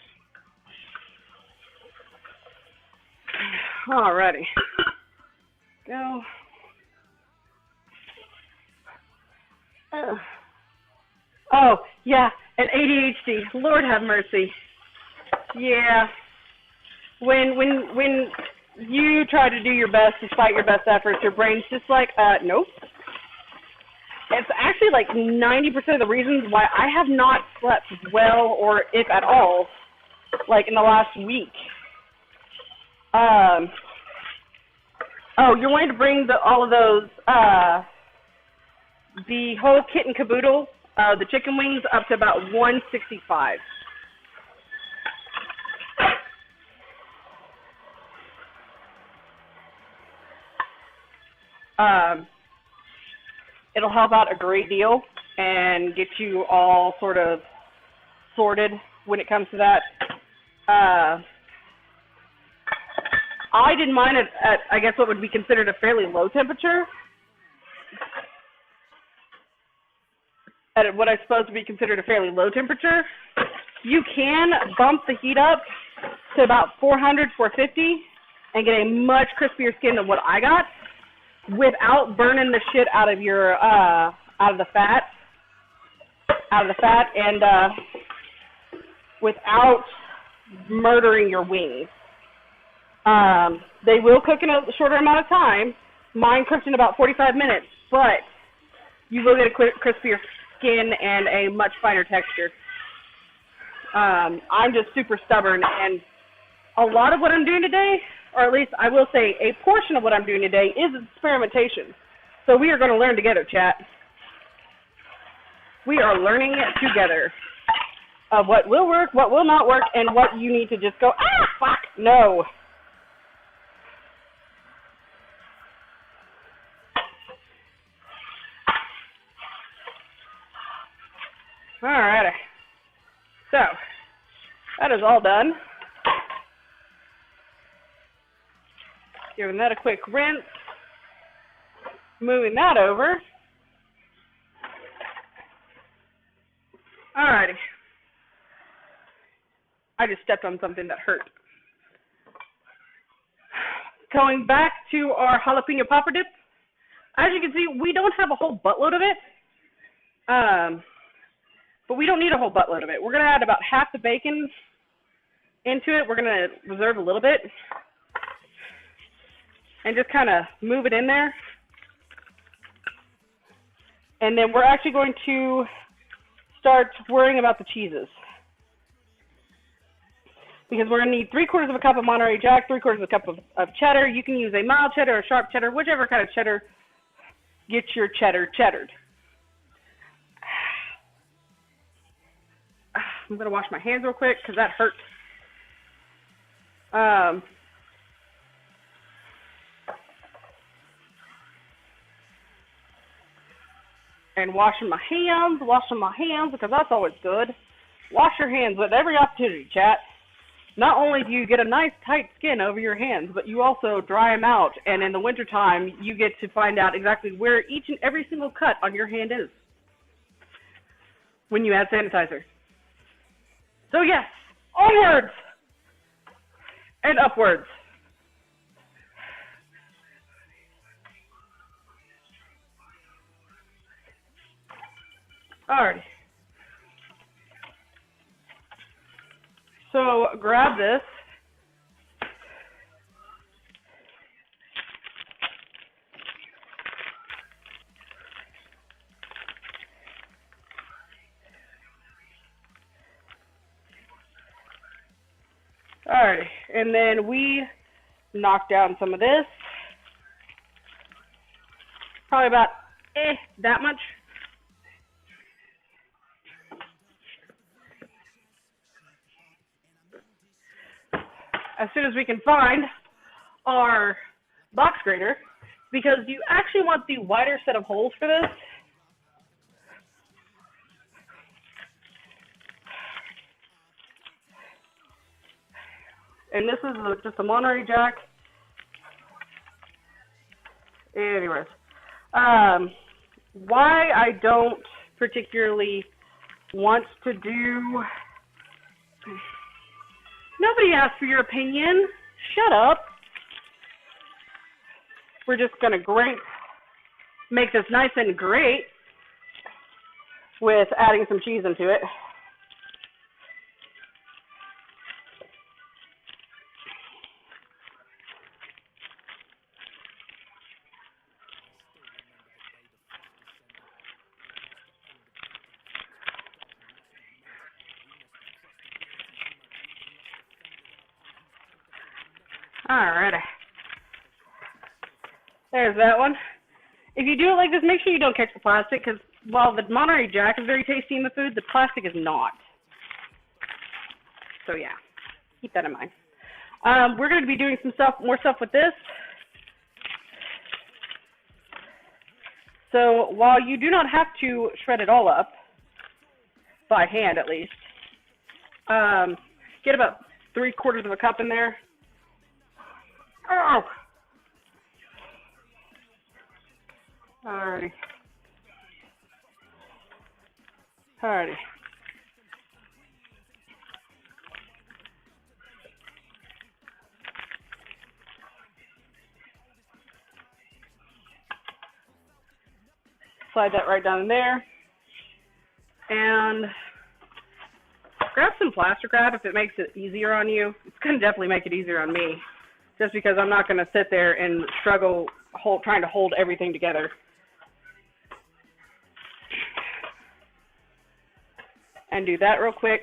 Alrighty. Go. Oh, yeah, and ADHD. Lord have mercy. Yeah. When you try to do your best despite your best efforts, your brain's just like, nope. It's actually like 90% of the reasons why I have not slept well, or if at all, like in the last week. Oh, you're wanting to bring all of those, the whole kit and caboodle, the chicken wings, up to about $165. It'll help out a great deal and get you all sort of sorted when it comes to that. I did mine at, I guess, what would be considered a fairly low temperature. At what I suppose to be considered a fairly low temperature. You can bump the heat up to about 400, 450 and get a much crispier skin than what I got without burning the shit out of your, out of the fat, and without murdering your wings. They will cook in a shorter amount of time. Mine cooked in about 45 minutes, but you will get a crispier skin and a much finer texture. I'm just super stubborn, and a lot of what I'm doing today, or at least I will say a portion of what I'm doing today, is experimentation. So we are going to learn together, chat. We are learning together of what will work, what will not work, and what you need to just go, fuck, no. Alrighty. So, that is all done. Giving that a quick rinse. Moving that over. Alrighty. I just stepped on something that hurt. Going back to our jalapeno popper dip. As you can see, we don't have a whole buttload of it. But we don't need a whole buttload of it. We're going to add about half the bacon into it. We're going to reserve a little bit and just kind of move it in there. And then we're actually going to start worrying about the cheeses. Because we're going to need 3/4 of a cup of Monterey Jack, 3/4 of a cup of cheddar. You can use a mild cheddar or sharp cheddar, whichever kind of cheddar gets your cheddar cheddared. I'm going to wash my hands real quick because that hurt. and washing my hands, because that's always good. Wash your hands with every opportunity, chat. Not only do you get a nice tight skin over your hands, but you also dry them out, and in the wintertime, you get to find out exactly where each and every single cut on your hand is when you add sanitizer. So yes, onwards and upwards. Alrighty. So grab this. Alrighty, and then we knock down some of this. Probably about that much. As soon as we can find our box grater, because you actually want the wider set of holes for this. And this is just a Monterey Jack. Anyways, why I don't particularly want to do... Nobody asked for your opinion. Shut up. We're just going to make this nice and great with adding some cheese into it. Alrighty. There's that one. If you do it like this, make sure you don't catch the plastic, because while the Monterey Jack is very tasty in the food, the plastic is not. So yeah, keep that in mind. We're going to be doing more stuff with this. So while you do not have to shred it all up, by hand at least, get about 3/4 of a cup in there. Oh! Alrighty. Alrighty. Slide that right down in there. And grab some plastic wrap if it makes it easier on you. It's going to definitely make it easier on me, just because I'm not going to sit there and struggle trying to hold everything together. And do that real quick.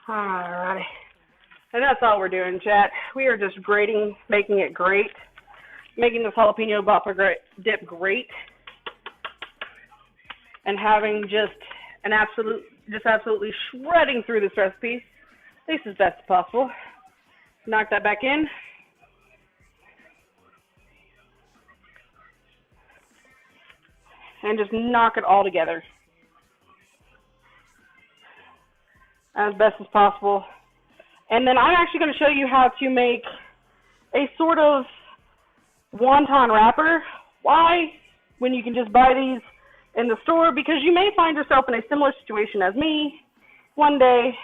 Alrighty. And that's all we're doing, chat. We are just grating, making it great. Making this jalapeno bopper dip great. And having just absolutely shredding through this recipe, at least as best as possible. Knock that back in. And just knock it all together as best as possible. And then I'm actually going to show you how to make a sort of wonton wrapper. Why? When you can just buy these in the store, because you may find yourself in a similar situation as me one day,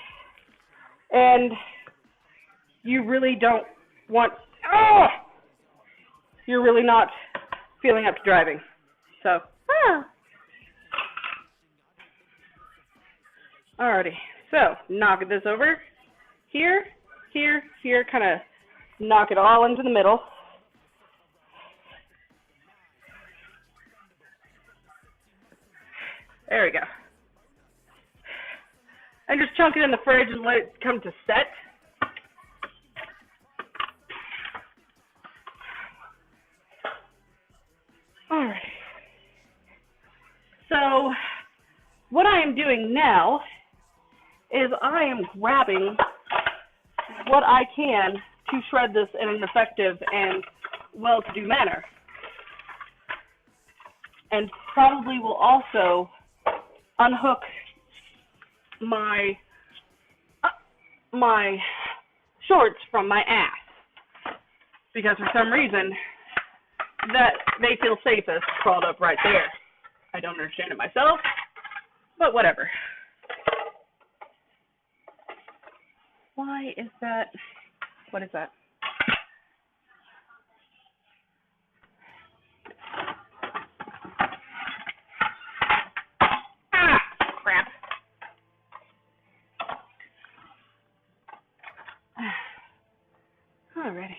and you really don't want, you're really not feeling up to driving. So, alrighty. So, knock this over. Here, kind of knock it all into the middle. There we go. and just chunk it in the fridge and let it come to set. All right. So what I am doing now is I am grabbing what I can to shred this in an effective and well-to-do manner. And probably will also unhook my shorts from my ass, because for some reason that they feel safest crawled up right there. I don't understand it myself, but whatever. Why is that? What is that? Ah, crap. Alrighty.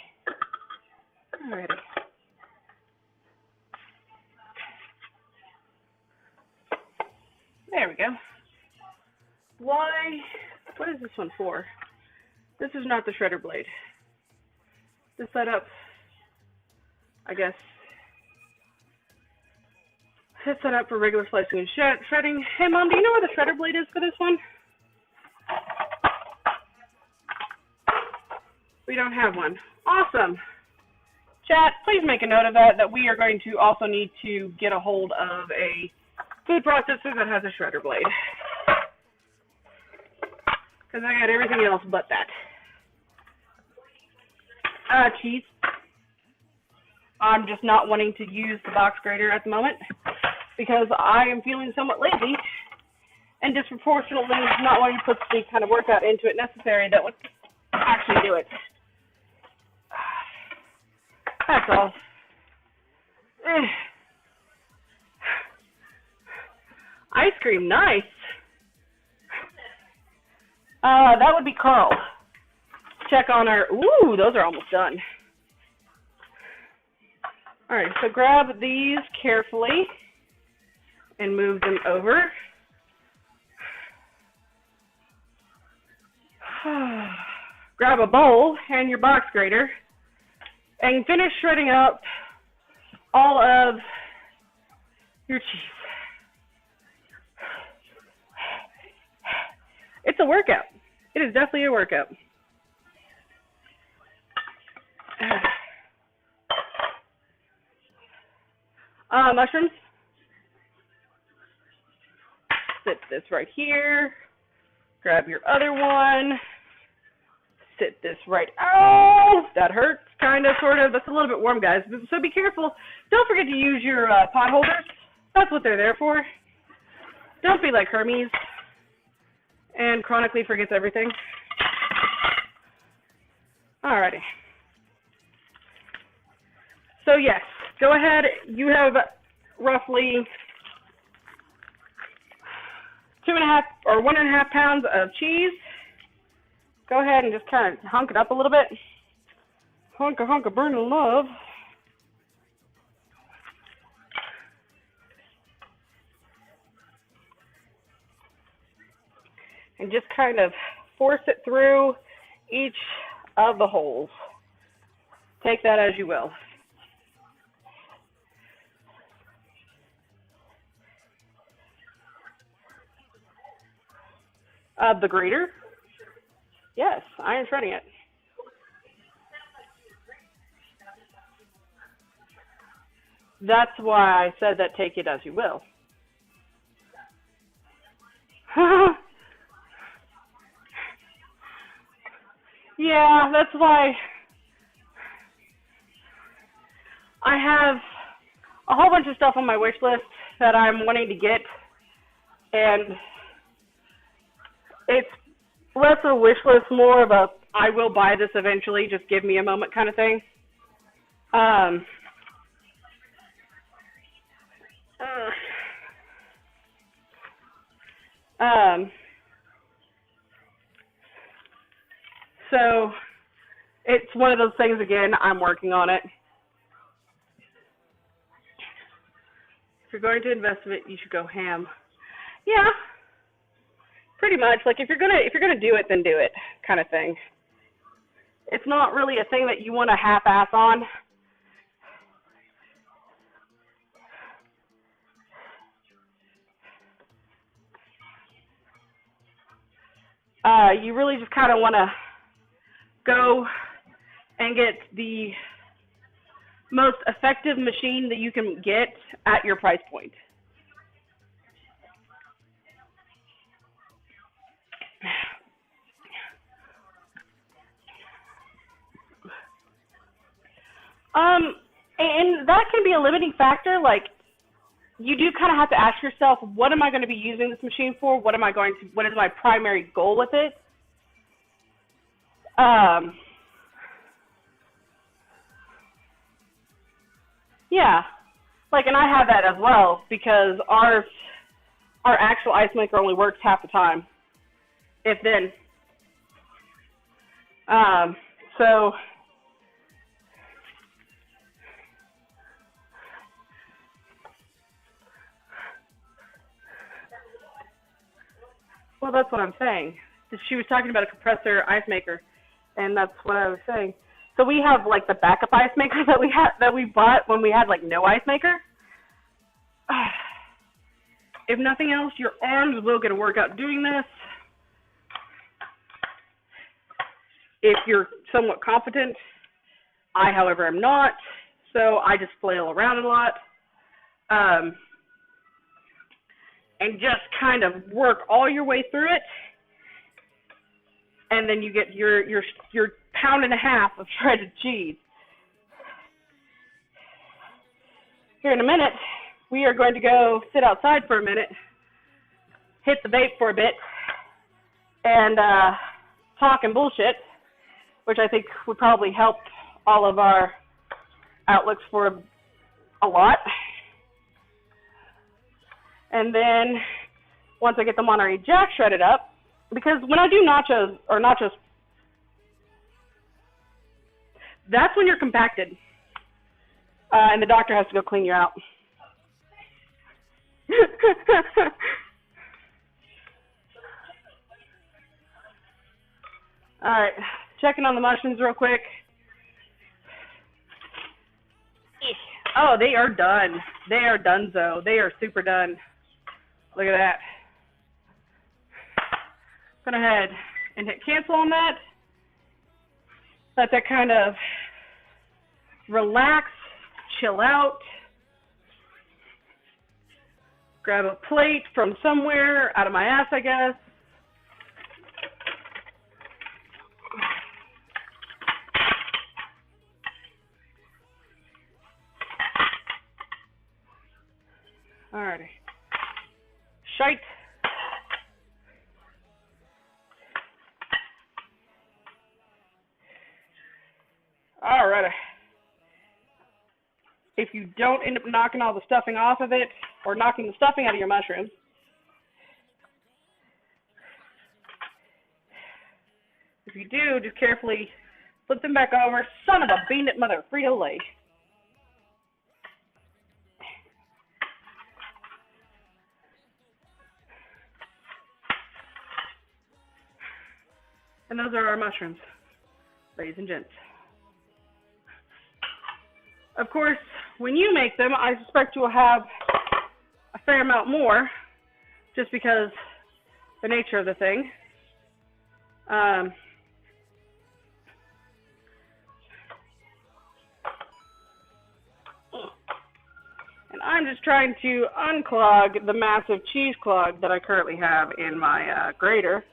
There we go. What is this one for? This is not the shredder blade. The setup, I guess, it's set up for regular slicing and shredding. Hey Mom, do you know where the shredder blade is for this one? We don't have one. Awesome. Chat, please make a note of that we are going to also need to get a hold of a food processor that has a shredder blade. Because I got everything else but that. Cheese. I'm just not wanting to use the box grater at the moment because I am feeling somewhat lazy and disproportionately not wanting to put the kind of workout into it necessary that would actually do it. That's all. Ice cream, nice. That would be Carl. Check on our, ooh, those are almost done. All right, so grab these carefully and move them over. Grab a bowl and your box grater and finish shredding up all of your cheese. It's a workout. It is definitely a workout. Mushrooms. Sit this right here. Grab your other one. Sit this right. Oh, that hurts, kind of, sort of. That's a little bit warm, guys. So be careful. Don't forget to use your pot holders. That's what they're there for. Don't be like Hermes and chronically forgets everything. Alrighty. So yes, go ahead. You have roughly 2.5 or 1.5 pounds of cheese. Go ahead and just kind of hunk it up a little bit. Hunka burning love. And just kind of force it through each of the holes. Take that as you will. The grater? Yes, iron shredding it. That's why I said that take it as you will. Yeah, that's why I have a whole bunch of stuff on my wish list that I'm wanting to get, and it's less a wish list, more of a I will buy this eventually, just give me a moment kind of thing. So it's one of those things, again, I'm working on it. If you're going to invest in it, you should go ham. Yeah. Pretty much, like if you're gonna do it, then do it, kind of thing. It's not really a thing that you want to half-ass on. You really just kind of want to go and get the most effective machine that you can get at your price point. And that can be a limiting factor. Like, you do kind of have to ask yourself, what am I going to be using this machine for? What is my primary goal with it? Yeah, like, and I have that as well because our actual ice maker only works half the time, if then. So well, that's what I'm saying. She was talking about a compressor ice maker, and that's what I was saying. So we have like the backup ice maker that we bought when we had like no ice maker. If nothing else, your arms will get a workout doing this. If you're somewhat competent, I, however, am not, so I just flail around a lot. And just kind of work all your way through it, and then you get your pound and a half of shredded cheese. Here in a minute, we are going to go sit outside for a minute, hit the vape for a bit, and talk and bullshit, which I think would probably help all of our outlooks for a lot. And then once I get the Monterey Jack shredded up, because when I do nachos, that's when you're compacted, and the doctor has to go clean you out. All right, checking on the mushrooms real quick. Oh, they are done. They are donezo. They are super done. Look at that. Go ahead and hit cancel on that. Let that kind of relax, chill out. Grab a plate from somewhere, out of my ass, I guess. Alrighty. Shite. Alrighty. If you don't end up knocking all the stuffing off of it, or knocking the stuffing out of your mushrooms, if you do, just carefully flip them back over. Son of a bean it, mother Frito-Lay. And those are our mushrooms, ladies and gents. Of course, when you make them, I suspect you will have a fair amount more, just because the nature of the thing. And I'm just trying to unclog the massive cheese clog that I currently have in my grater,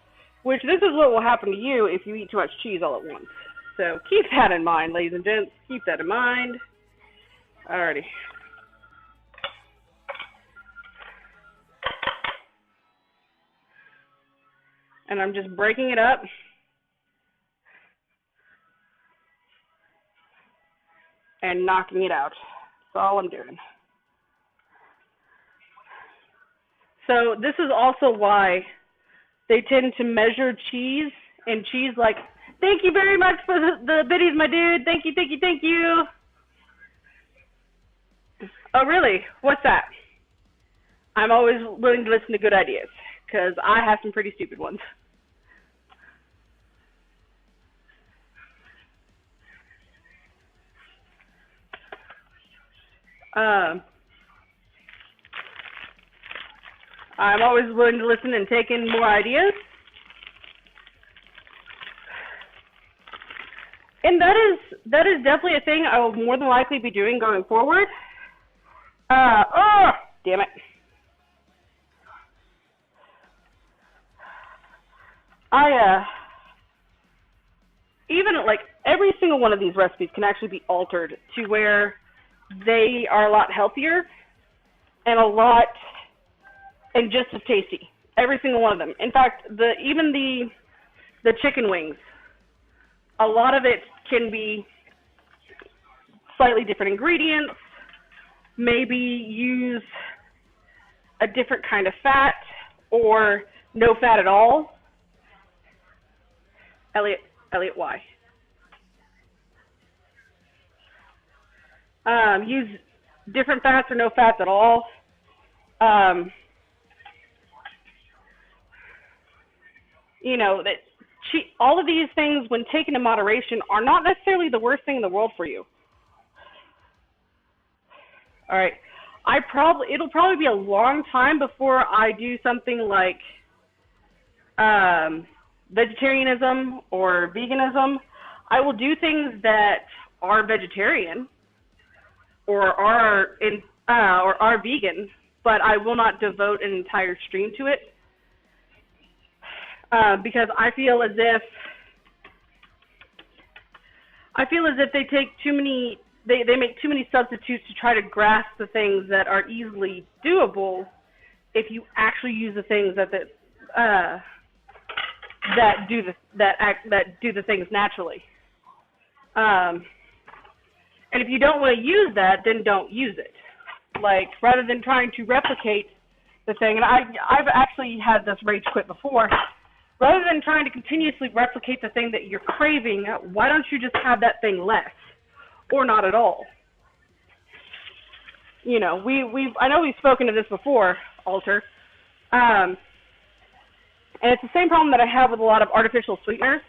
which this is what will happen to you if you eat too much cheese all at once. So keep that in mind, ladies and gents. Keep that in mind. Alrighty. And I'm just breaking it up. And knocking it out. That's all I'm doing. So this is also why they tend to measure cheese, and cheese like, thank you very much for the biddies, my dude. Thank you, thank you, thank you. Oh, really? What's that? I'm always willing to listen to good ideas, because I have some pretty stupid ones. I'm always willing to listen and take in more ideas. And that is definitely a thing I will more than likely be doing going forward. Oh, damn it. Even like every single one of these recipes can actually be altered to where they are a lot healthier and and just as tasty. Every single one of them. In fact, even the chicken wings, a lot of it can be slightly different ingredients, maybe use a different kind of fat or no fat at all. Elliot, why? Use different fats or no fats at all. You know, all of these things, when taken in moderation, are not necessarily the worst thing in the world for you. All right. It'll probably be a long time before I do something like vegetarianism or veganism. I will do things that are vegetarian or are vegan, but I will not devote an entire stream to it because I feel as if they take too many. They make too many substitutes to try to grasp the things that are easily doable if you actually use the things that do the things naturally. And if you don't want to use that, then don't use it. Like, rather than trying to replicate the thing, and I've actually had this rage quit before, rather than trying to continuously replicate the thing that you're craving, why don't you just have that thing less? Or not at all. You know, I know we've spoken of this before, Alter. And it's the same problem that I have with a lot of artificial sweeteners.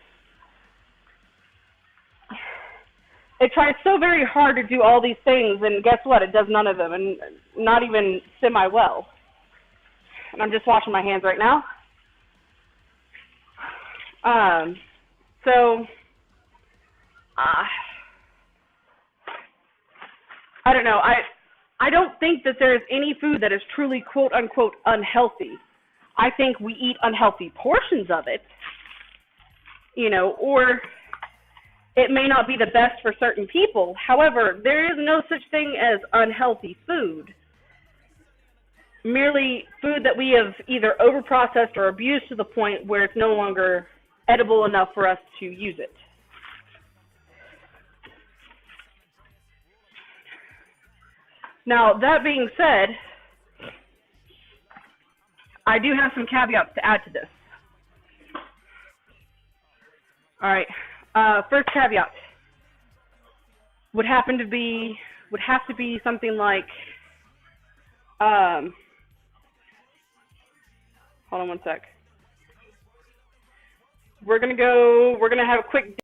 It tries so very hard to do all these things, and guess what? It does none of them, and not even semi-well. And I'm just washing my hands right now. I don't know. I don't think that there is any food that is truly quote-unquote unhealthy. I think we eat unhealthy portions of it, you know, or it may not be the best for certain people. However, there is no such thing as unhealthy food. Merely food that we have either overprocessed or abused to the point where it's no longer edible enough for us to use it. Now, that being said, I do have some caveats to add to this. All right. First caveat would have to be something like, hold on one sec. We're gonna have a quick